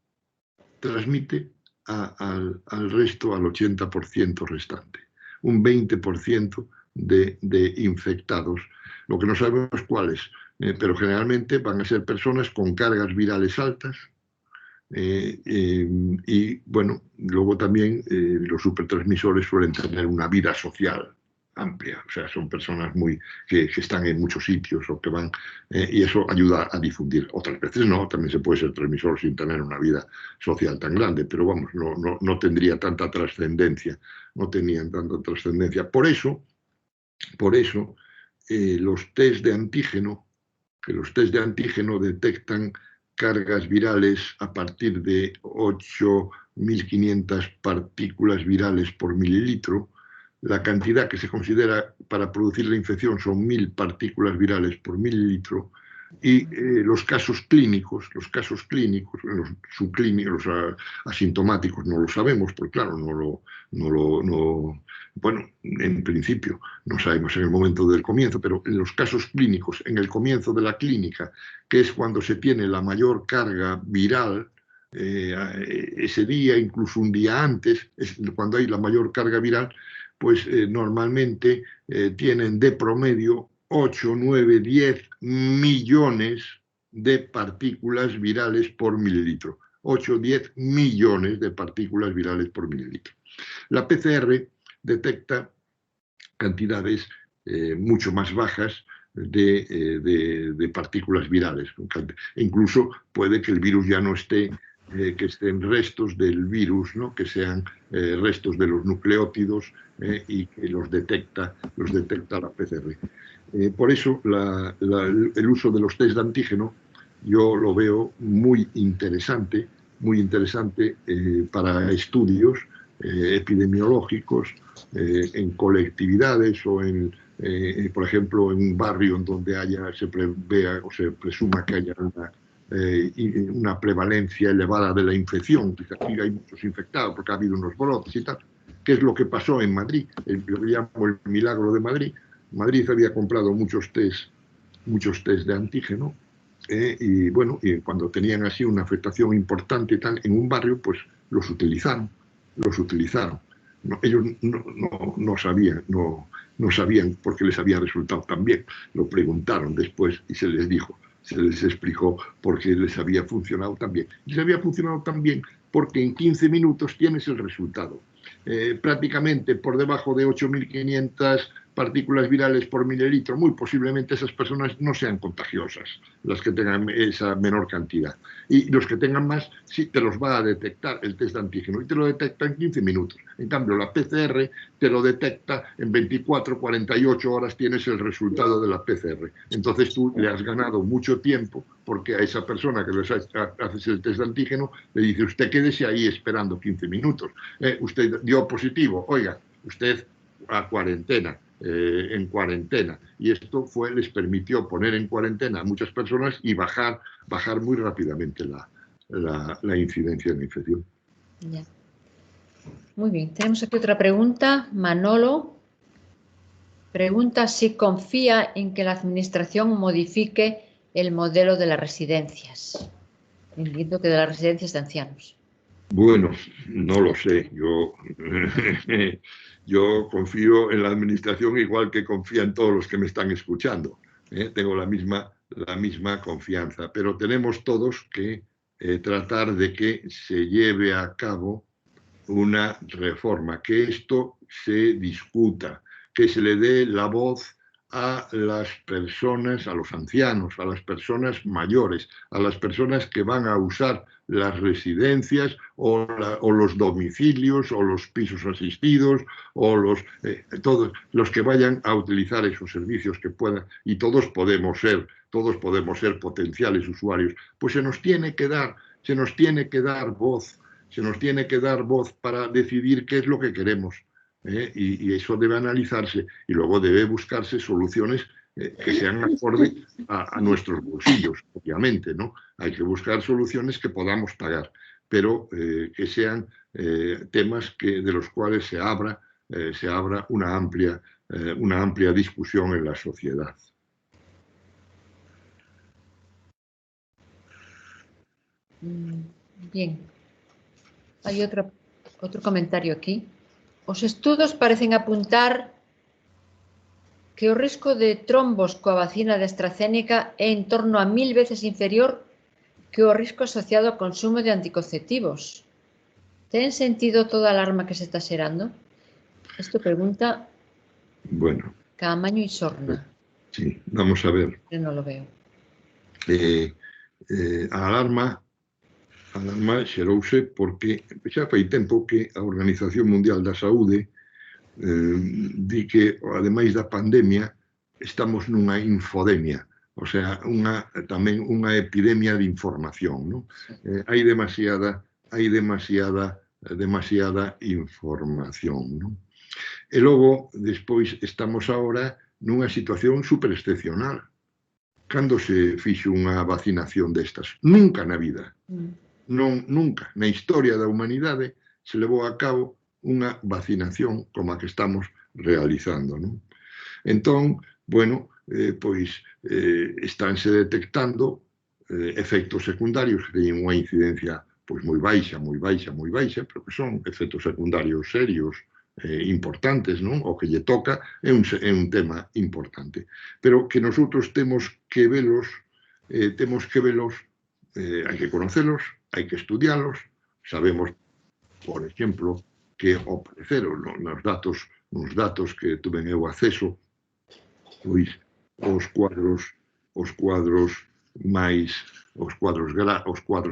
transmite al resto, al 80% restante. Un 20% de infectados. Lo que no sabemos cuáles, pero generalmente van a ser personas con cargas virales altas. Y bueno, luego también los supertransmisores suelen tener una vida social amplia, o sea, son personas que están en muchos sitios o que van, y eso ayuda a difundir. Otras veces no, también se puede ser transmisor sin tener una vida social tan grande, pero vamos, no tendría tanta trascendencia, no tenían tanta trascendencia. Por eso los test de antígeno, detectan cargas virales a partir de 8.500 partículas virales por mililitro. La cantidad que se considera para producir la infección son 1.000 partículas virales por mililitro. Y los casos clínicos, los subclínicos, los asintomáticos no lo sabemos, porque claro, bueno, en principio no sabemos en el momento del comienzo, pero en los casos clínicos, en el comienzo de la clínica, que es cuando se tiene la mayor carga viral, ese día, incluso un día antes, es cuando hay la mayor carga viral, pues normalmente tienen de promedio 8, 9, 10 millones de partículas virales por mililitro. 8, 10 millones de partículas virales por mililitro. La PCR detecta cantidades mucho más bajas de partículas virales. Incluso puede que el virus ya no esté, que estén restos del virus, ¿no? Que sean restos de los nucleótidos y que los detecta la PCR. Por eso el uso de los test de antígeno yo lo veo muy interesante para estudios epidemiológicos en colectividades o por ejemplo, en un barrio en donde se prevea o se presuma que haya una prevalencia elevada de la infección. Dice, aquí hay muchos infectados porque ha habido unos brotes y tal. ¿Qué es lo que pasó en Madrid? Lo que llamo el milagro de Madrid. Madrid había comprado muchos test de antígeno y bueno, y cuando tenían así una afectación importante y tal en un barrio, pues los utilizaron. No, ellos no sabían por qué les había resultado tan bien. Lo preguntaron después y se les explicó por qué les había funcionado tan bien. Les había funcionado tan bien porque en 15 minutos tienes el resultado. Prácticamente por debajo de 8.500 partículas virales por mililitro, muy posiblemente esas personas no sean contagiosas, las que tengan esa menor cantidad. Y los que tengan más, sí te los va a detectar el test de antígeno y te lo detecta en 15 minutos. En cambio, la PCR te lo detecta en 24, 48 horas tienes el resultado de la PCR. Entonces tú le has ganado mucho tiempo porque a esa persona que les haces el test de antígeno le dice, usted quédese ahí esperando 15 minutos. Usted dio positivo, oiga, usted a cuarentena. En cuarentena, y esto les permitió poner en cuarentena a muchas personas y bajar muy rápidamente la incidencia de la infección. Ya. Muy bien, tenemos aquí otra pregunta. Manolo pregunta si confía en que la administración modifique el modelo de las residencias. Entiendo que de las residencias de ancianos. Bueno, no lo sé. Yo confío en la administración igual que confía en todos los que me están escuchando. Tengo la misma confianza, pero tenemos todos que tratar de que se lleve a cabo una reforma, que esto se discuta, que se le dé la voz a las personas, a los ancianos, a las personas mayores, a las personas que van a usar las residencias o los domicilios o los pisos asistidos o todos los que vayan a utilizar esos servicios que puedan, y todos podemos ser potenciales usuarios. Pues se nos tiene que dar voz. Se nos tiene que dar voz para decidir qué es lo que queremos. Y eso debe analizarse y luego debe buscarse soluciones que sean acordes a nuestros bolsillos, obviamente, ¿no? Hay que buscar soluciones que podamos pagar, pero que sean temas de los cuales se abra una amplia discusión en la sociedad. Bien. Hai outro comentario aquí. Os estudos parecen apuntar que o risco de trombos coa vacina de AstraZeneca é en torno a 1000 veces inferior que o risco asociado ao consumo de anticonceptivos. Ten sentido toda a alarma que se está xerando? Isto pregunta Caamaño y Sorna. Sí, vamos a ver. Eu non lo veo. A alarma xerouse porque xa fai tempo que a Organización Mundial da Saúde di que, ademais da pandemia, estamos nunha infodemia, o sea, tamén unha epidemia de información, non? Hai demasiada información, non? E logo, despois, estamos agora nunha situación superexcepcional. Cando se fixo unha vacinación destas? Nunca na vida. Nunca na historia da humanidade se levou a cabo unha vacinación como a que estamos realizando, non? Entón, bueno, pois estánse detectando efectos secundarios que teñen unha incidencia pois moi baixa, pero que son efectos secundarios serios, importantes, non? O que lle toca é un tema importante, pero que nosotros temos que velos, hai que conocelos, hai que estudialos. Sabemos, por exemplo, que ao parecer, nos datos que tuven eu acceso, pois os cuadros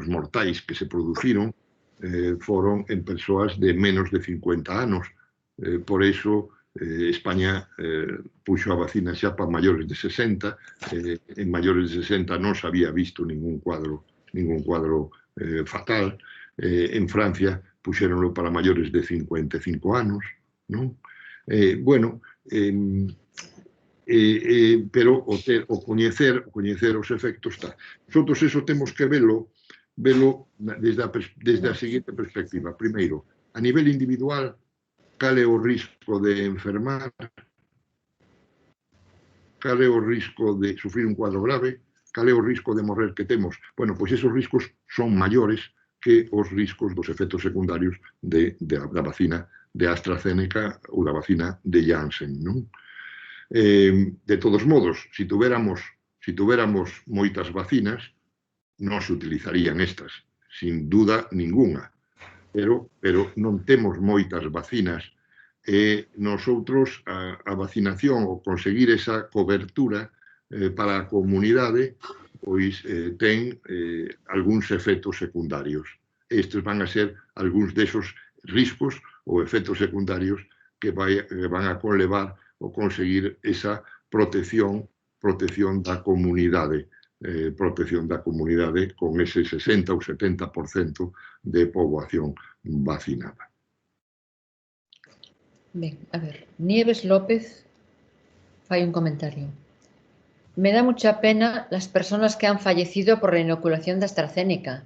mortais que se produciron foron en persoas de menos de 50 anos. Por iso España puxo a vacina xa para maiores de 60, en maiores de 60 non se había visto ningún cuadro fatal. En Francia puxéronlo para maiores de 55 anos, non? Pero o coñecer os efectos está. Nosotros eso temos que velo desde a seguinte perspectiva. Primeiro, a nivel individual, cal é o risco de enfermar, cal é o risco de sufrir un cuadro grave, cal é o risco de morrer que temos. Bueno, pois esos riscos son maiores que os riscos dos efectos secundarios da vacina de AstraZeneca ou da vacina de Janssen, non? De todos modos, se tuveramos moitas vacinas, non se utilizarían estas, sin duda ninguna, pero non temos moitas vacinas e nosotros a vacinación ou conseguir esa cobertura para a comunidade pois ten algúns efectos secundarios. Estes van a ser algúns desos riscos ou efectos secundarios que van a conlevar o conseguir esa protección da comunidade con ese 60 ou 70% de poboación vacinada. Ben, a ver, Nieves López fai un comentario. Me da mucha pena las personas que han fallecido por la inoculación de AstraZeneca.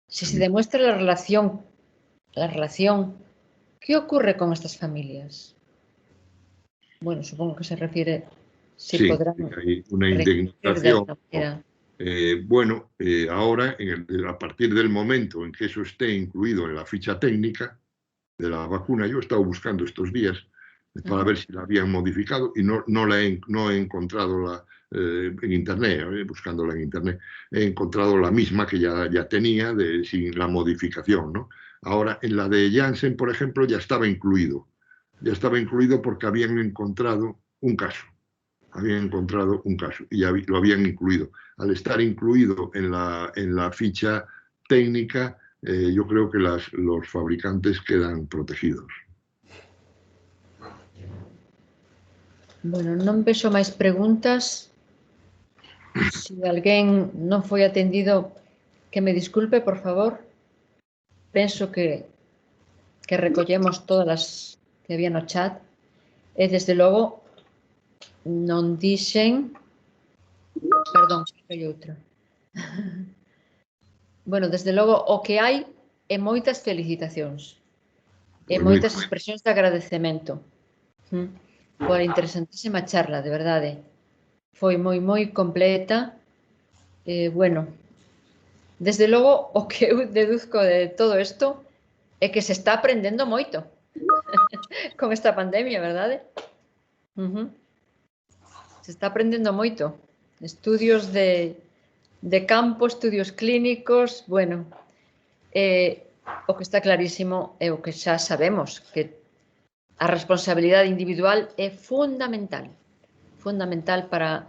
Si se demuestra la relación, ¿qué ocurre con estas familias? Bueno, supongo que se refiere si sí, podrán hay una indemnización. Bueno, ahora, a partir del momento en que eso esté incluido en la ficha técnica de la vacuna, yo he estado buscando estos días para ver si la habían modificado y no he encontrado en internet, buscándola en internet, he encontrado la misma que ya tenía sin la modificación, ¿no? Ahora, en la de Janssen, por ejemplo, ya estaba incluido porque habían encontrado un caso. Y ya lo habían incluido. Al estar incluido en la ficha técnica, yo creo que los fabricantes quedan protegidos. Bueno, non vexo máis preguntas. Se alguén non foi atendido, que me disculpe, por favor. Penso que recollemos todas as que había no chat. E, desde logo, non dixen... Perdón, hai outra. Bueno, desde logo, o que hai é moitas felicitacións. E moitas expresións de agradecemento. Por a interesantísima charla, de verdade. Foi moi completa. Bueno, desde logo, o que eu deduzco de todo isto é que se está aprendendo moito con esta pandemia, verdade? Se está aprendendo moito. Estudios de campo, estudios clínicos, bueno, o que está clarísimo é o que xa sabemos, que a responsabilidade individual é fundamental para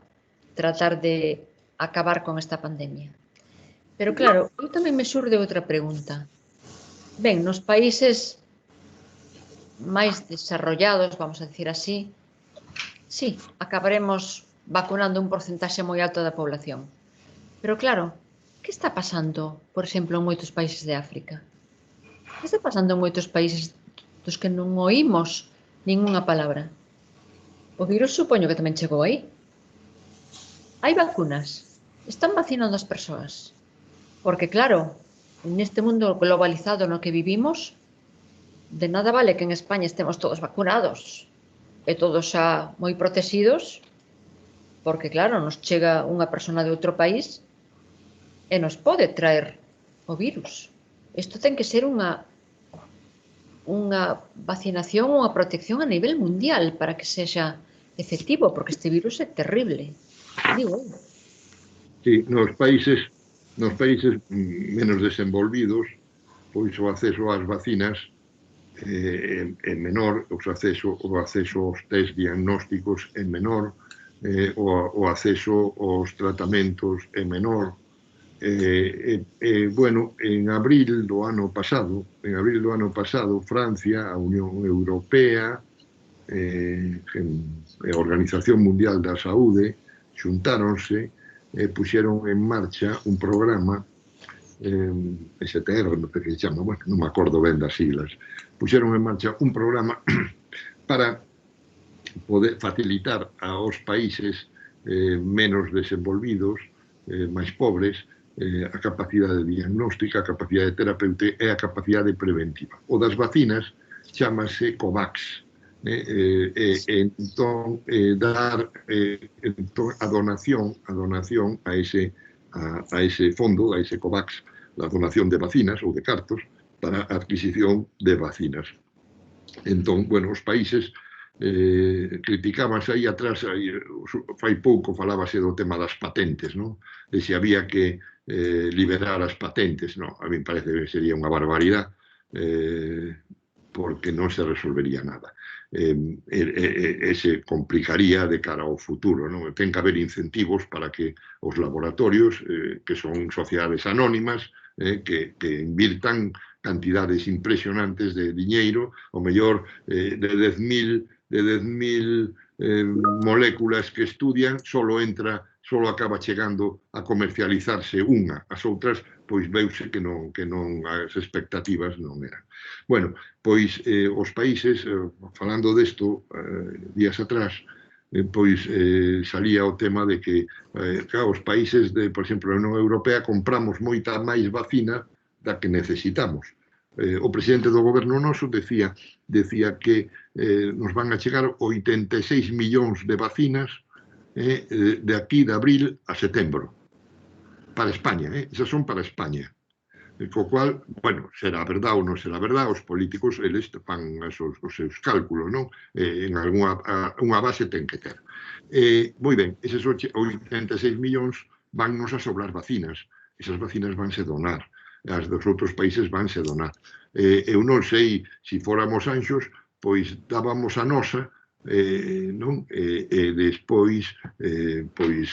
tratar de acabar con esta pandemia. Pero claro, eu tamén me xurde outra pregunta. Ben, nos países máis desarrollados, vamos a decir así, sí, acabaremos vacunando un porcentaxe moi alto da población. Pero claro, que está pasando, por exemplo, en moitos países de África? Que está pasando en moitos países dos que non oímos ningunha palabra? O virus supoño que tamén chegou aí. Hai vacunas? Están vacinando as persoas? Porque claro, neste mundo globalizado no que vivimos, de nada vale que en España estemos todos vacunados e todos xa moi protegidos, porque claro, nos chega unha persona de outro país e nos pode traer o virus. Isto ten que ser unha vacinación, unha protección a nivel mundial para que sexa efectivo, porque este virus é terrible. Digo. Sí, nos países menos desenvolvidos, pois o acceso ás vacinas é menor, o acceso aos test diagnósticos é menor, o acceso aos tratamentos é menor. Bueno, en abril do ano pasado, Francia, a Unión Europea, a Organización Mundial da Saúde, xuntáronse e puxeron en marcha un programa, STR, non sei que se chama, bueno, non me acordo ben das siglas, puxeron en marcha un programa para poder facilitar aos países menos desenvolvidos, máis pobres, a capacidade diagnóstica, a capacidade terapéutica e a capacidade preventiva. O das vacinas chamase COVAX. Entón, dar a donación a ese fondo, a ese COVAX, a donación de vacinas ou de cartos para a adquisición de vacinas. Entón, bueno, os países criticábanse aí atrás, fai pouco falábase do tema das patentes, non? De se había que liberar as patentes, non? A mí parece que sería unha barbaridade, porque non se resolvería nada. Se complicaría de cara ao futuro, non? Ten que haber incentivos para que os laboratorios, que son sociedades anónimas, que invirtan cantidades impresionantes de diñeiro, o mellor de 10.000 moléculas que estudian, solo acaba chegando a comercializarse unha. As outras, pois veuse que non as expectativas non eran. Bueno, pois os países, falando desto días atrás, pois salía o tema de que os países, por exemplo, a Unión Europea, compramos moita máis vacina da que necesitamos. O presidente do goberno noso decía que nos van a chegar 86 millóns de vacinas de aquí de abril a setembro. Para España, esas son para España. Co cual, bueno, será verdad ou non será verdad, os políticos, eles fan os seus cálculos, non? Unha base ten que ter. Moi ben, eses 86 millóns vannos a sobrar vacinas. Esas vacinas vanse donar. As dos outros países vanse donar. Eu non sei, se fóramos anxos, pois dábamos a nosa, non? E despois, pois,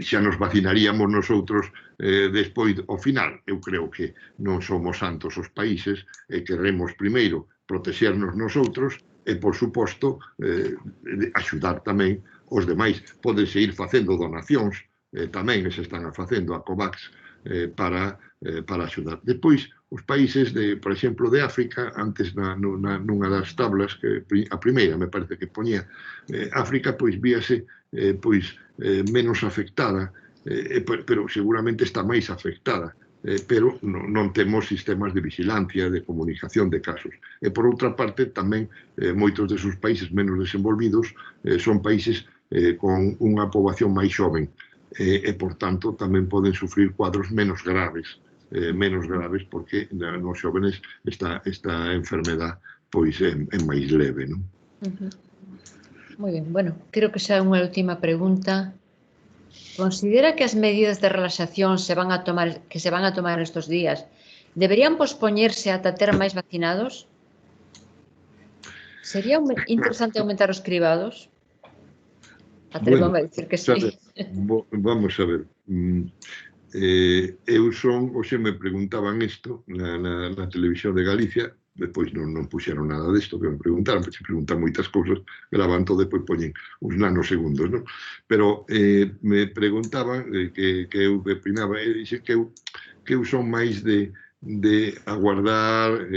xa nos vacinaríamos nosotros despois, ao final. Eu creo que non somos santos os países e queremos primeiro protexernos nosotros e, por suposto, axudar tamén os demais. Pódense ir facendo donacións, tamén se están facendo a COVAX para axudar. Despois, os países, por exemplo, de África, antes nunha das tablas, a primeira, me parece que poñía, África, pois víase menos afectada, pero seguramente está máis afectada, pero non temos sistemas de vigilancia, de comunicación de casos. E, por outra parte, tamén moitos desos países menos desenvolvidos son países con unha poboación máis xoven, e, por tanto, tamén poden sufrir cuadros menos graves, porque nos xóvenes esta enfermedad pois é máis leve, non? Moi ben, bueno, creo que xa é unha última pregunta. Considera que as medidas de relaxación que se van a tomar estes días deberían pospoñerse ata ter máis vacinados? Sería interesante aumentar os cribados? Atrevo a dicir que sí. Vamos a ver. Eu hoxe me preguntaban isto na televisión de Galicia, despois non puxeron nada disto que me preguntaron, porque se preguntan moitas cousas, gravan todo e depois poñen uns nanosegundos, non? Pero me preguntaban que eu opinaba, que eu son máis de aguardar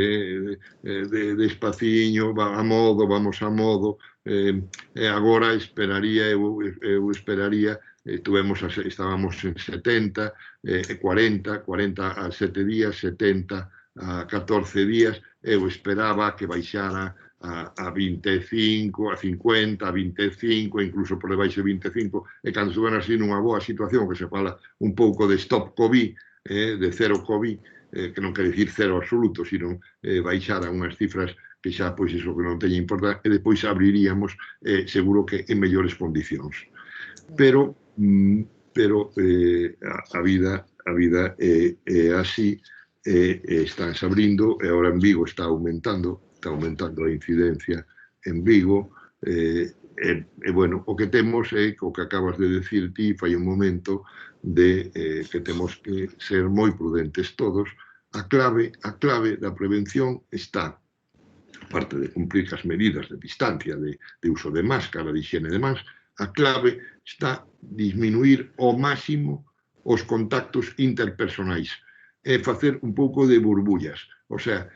despaciño, vamos a modo, e agora eu esperaría, estábamos en 70, 40 a 7 días, 70 a 14 días, eu esperaba que baixara a 25, a 50, a 25, incluso por debaixo de 25, e cando estuven así nunha boa situación, que se fala un pouco de stop COVID, de cero COVID, que non quere dicir cero absoluto, sino baixar a unhas cifras que xa, pois, iso que non teña importancia, e depois abriríamos, seguro que en mellores condicións. Pero a vida é así, están se abrindo, e agora en Vigo está aumentando a incidencia en Vigo, e, bueno, o que temos é o que acabas de decir ti fai un momento, de que temos que ser moi prudentes todos. A clave da prevención está, aparte de cumplir as medidas de distancia, de uso de máscara, de higiene de mans, a clave está disminuir ao máximo os contactos interpersonais, e facer un pouco de burbullas. O sea,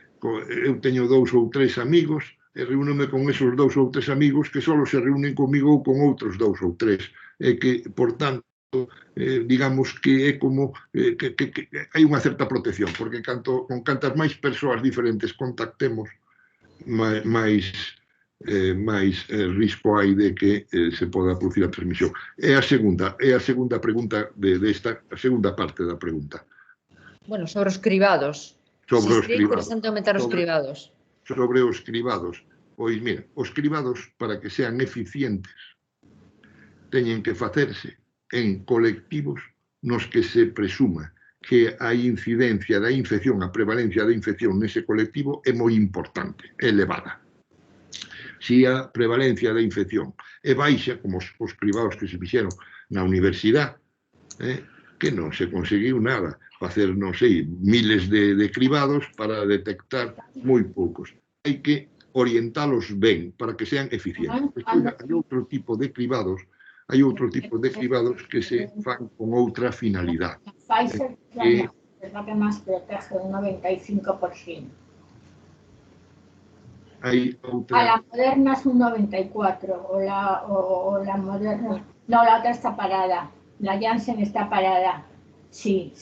eu teño 2 ou 3 amigos, e reúnome con esos 2 ou 3 amigos que só se reúnen comigo ou con outros 2 ou 3, e que, por tanto, digamos que é como que hai unha certa protección, porque con cantas máis persoas diferentes contactemos, máis risco hai de que se poda producir a transmisión. É a segunda pregunta a segunda parte da pregunta. Bueno, sobre os cribados. Sería interesante aumentar os cribados. Sobre os cribados. Pois, mira, os cribados, para que sean eficientes, teñen que facerse en colectivos nos que se presuma que a incidencia da infección, a prevalencia da infección nese colectivo é moi importante, é elevada. Si a prevalencia da infección é baixa, como os cribados que se fixeron na universidade, que non se conseguiu nada, facer, non sei, miles de cribados para detectar moi poucos. Hai que orientalos ben para que sean eficientes. Hai outro tipo de cribados que se fan con outra finalidade. Pfizer es la que más protege, un 95%. Hay otra... A la Moderna es un 94%, o la Moderna... No, la otra está parada. La Janssen está parada. Sí.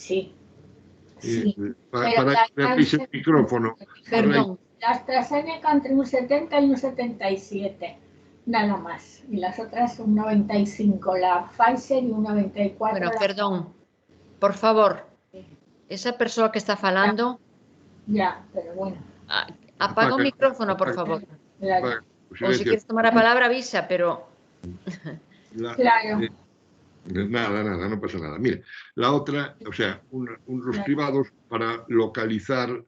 Para ese micrófono. Perdón. La AstraZeneca entre un 70 y un 77. Nada más. Y las otras un 95. La Pfizer y un 94. Bueno, perdón. Por favor. Esa persona que está falando... Ya, pero bueno. Apaga o micrófono, por favor. Claro. O si quieres tomar a palabra, avisa, pero... Claro. Nada, no pasa nada. Mire, la otra, o sea, los cribados para localizar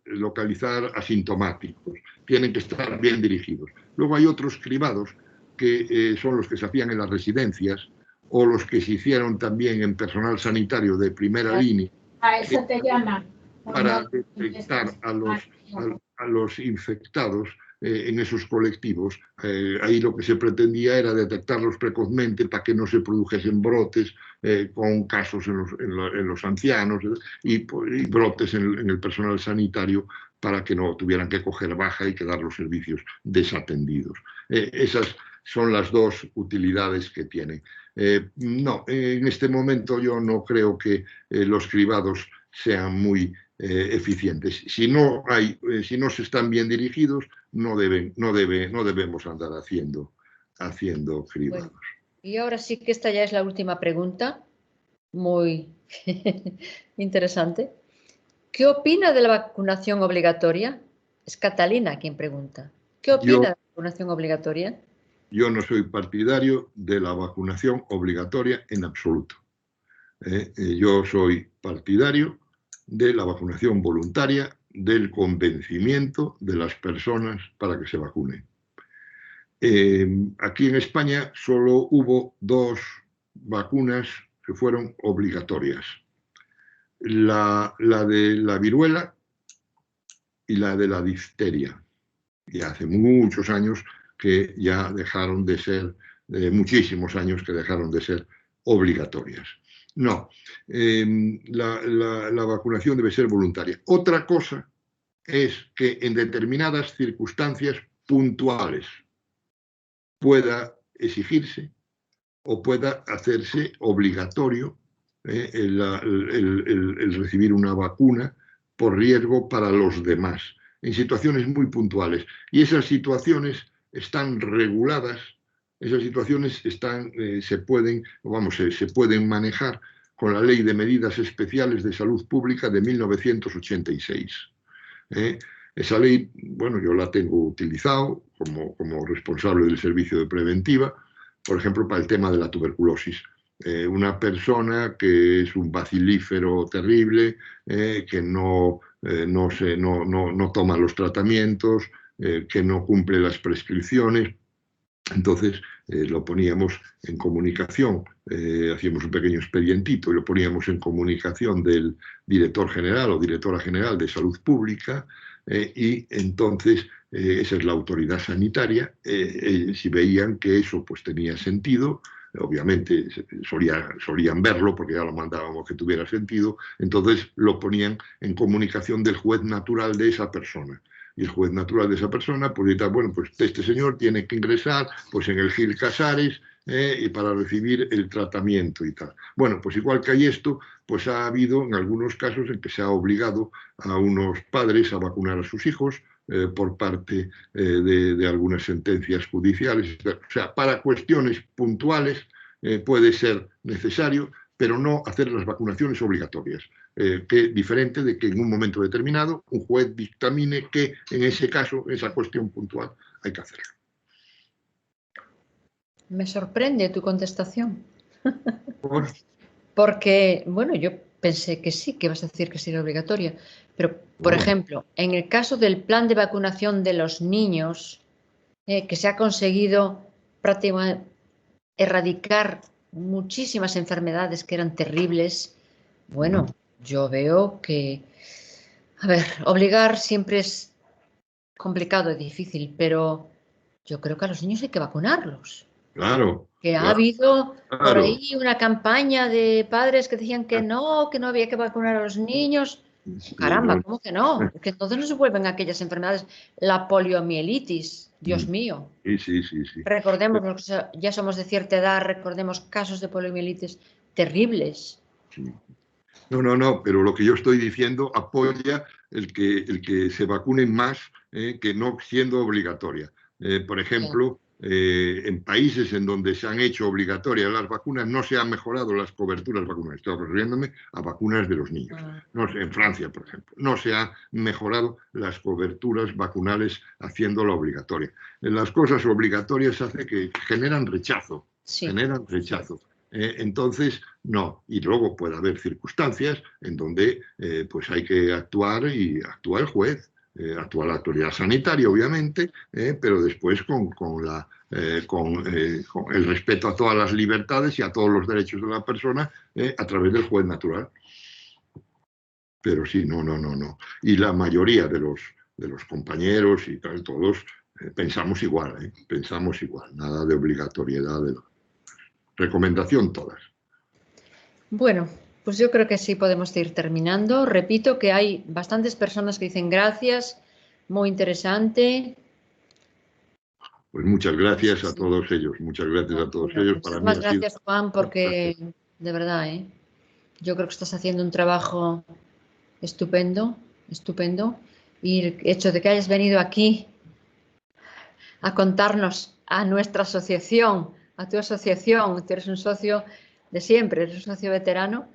asintomáticos tienen que estar bien dirigidos. Luego hay otros cribados que son los que se hacían en las residencias o los que se hicieron también en personal sanitario de primera línea. A eso te llaman. Para detectar a los infectados en esos colectivos. Ahí lo que se pretendía era detectarlos precozmente para que no se produjesen brotes con casos en los ancianos y brotes en el personal sanitario para que no tuvieran que coger baja y quedar los servicios desatendidos. Esas son las dos utilidades que tiene. No, en este momento yo no creo que los cribados sean muy eficientes. Si no se están bien dirigidos, no debemos andar haciendo cribados. Bueno, y ahora sí que esta ya es la última pregunta, muy interesante. ¿Qué opina de la vacunación obligatoria? Es Catalina quien pregunta. ¿Qué opina de la vacunación obligatoria? Yo no soy partidario de la vacunación obligatoria en absoluto. Yo soy partidario de la vacunación voluntaria, del convencimiento de las personas para que se vacunen. Aquí en España solo hubo 2 vacunas que fueron obligatorias. La de la viruela y la de la difteria. Y hace muchos años que ya dejaron de ser, muchísimos años que dejaron de ser obligatorias. No, la vacunación debe ser voluntaria. Otra cosa es que en determinadas circunstancias puntuales pueda exigirse o pueda hacerse obligatorio el recibir una vacuna por riesgo para los demás, en situaciones muy puntuales. Y esas situaciones están reguladas. Esas situaciones se pueden manejar con la Ley de Medidas Especiales de Salud Pública de 1986. Esa ley, bueno, yo la tengo utilizado como responsable del servicio de preventiva, por ejemplo, para el tema de la tuberculosis. Una persona que es un bacilífero terrible, que no toma los tratamientos, que no cumple las prescripciones. Entonces lo poníamos en comunicación, hacíamos un pequeño expedientito y lo poníamos en comunicación del director general o directora general de Salud Pública y entonces esa es la autoridad sanitaria. Si veían que eso pues tenía sentido, obviamente solían verlo porque ya lo mandábamos que tuviera sentido, entonces lo ponían en comunicación del juez natural de esa persona. Y el juez natural de esa persona, pues dirá, bueno, pues este señor tiene que ingresar pues en el Gil Casares y para recibir el tratamiento y tal. Bueno, pues igual que hay esto, pues ha habido en algunos casos en que se ha obligado a unos padres a vacunar a sus hijos por parte de algunas sentencias judiciales. O sea, para cuestiones puntuales puede ser necesario, pero no hacer las vacunaciones obligatorias. Que diferente de que en un momento determinado un juez dictamine que en ese caso, esa cuestión puntual, hay que hacerlo. Me sorprende tu contestación. Bueno. Porque, bueno, yo pensé que sí, que vas a decir que sería obligatoria. Pero, por ejemplo, en el caso del plan de vacunación de los niños, que se ha conseguido prácticamente erradicar muchísimas enfermedades que eran terribles, bueno, yo veo que, a ver, obligar siempre es complicado y difícil, pero yo creo que a los niños hay que vacunarlos. Claro. Que ha habido por ahí una campaña de padres que decían que no había que vacunar a los niños. Caramba, ¿cómo que no? Que entonces no se vuelven aquellas enfermedades. La poliomielitis, Dios mío. Sí. Recordemos, ya somos de cierta edad, recordemos casos de poliomielitis terribles. Sí. No, pero lo que yo estoy diciendo apoya el que se vacunen más que no siendo obligatoria. Por ejemplo, en países en donde se han hecho obligatorias las vacunas no se han mejorado las coberturas vacunales. Estoy refiriéndome a vacunas de los niños. No, en Francia, por ejemplo, no se han mejorado las coberturas vacunales haciéndola obligatoria. Las cosas obligatorias hace que generan rechazo. Sí. Generan rechazo. Entonces, no. Y luego puede haber circunstancias en donde pues hay que actuar y actúa el juez. Actúa la autoridad sanitaria, obviamente, pero después con el respeto a todas las libertades y a todos los derechos de la persona a través del juez natural. Pero sí, no. Y la mayoría de los compañeros y tal, todos pensamos igual, nada de obligatoriedad. Recomendación todas. Bueno, pues yo creo que sí podemos ir terminando. Repito que hay bastantes personas que dicen gracias, muy interesante. Pues muchas gracias a todos ellos, muchas gracias a todos ellos. Muchas gracias, Juan, porque de verdad, yo creo que estás haciendo un trabajo estupendo. Y el hecho de que hayas venido aquí a contarnos a nuestra asociación, a tu asociación, tú eres un socio de siempre, eres un socio veterano,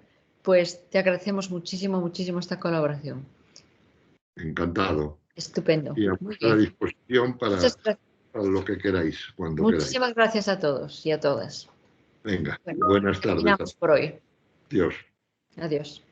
pues te agradecemos muchísimo esta colaboración. Encantado. Estupendo. Y a vuestra disposición para lo que queráis, cuando Muchísimas gracias a todos y a todas. Venga, buenas tardes. Terminamos por hoy. Adiós. Adiós.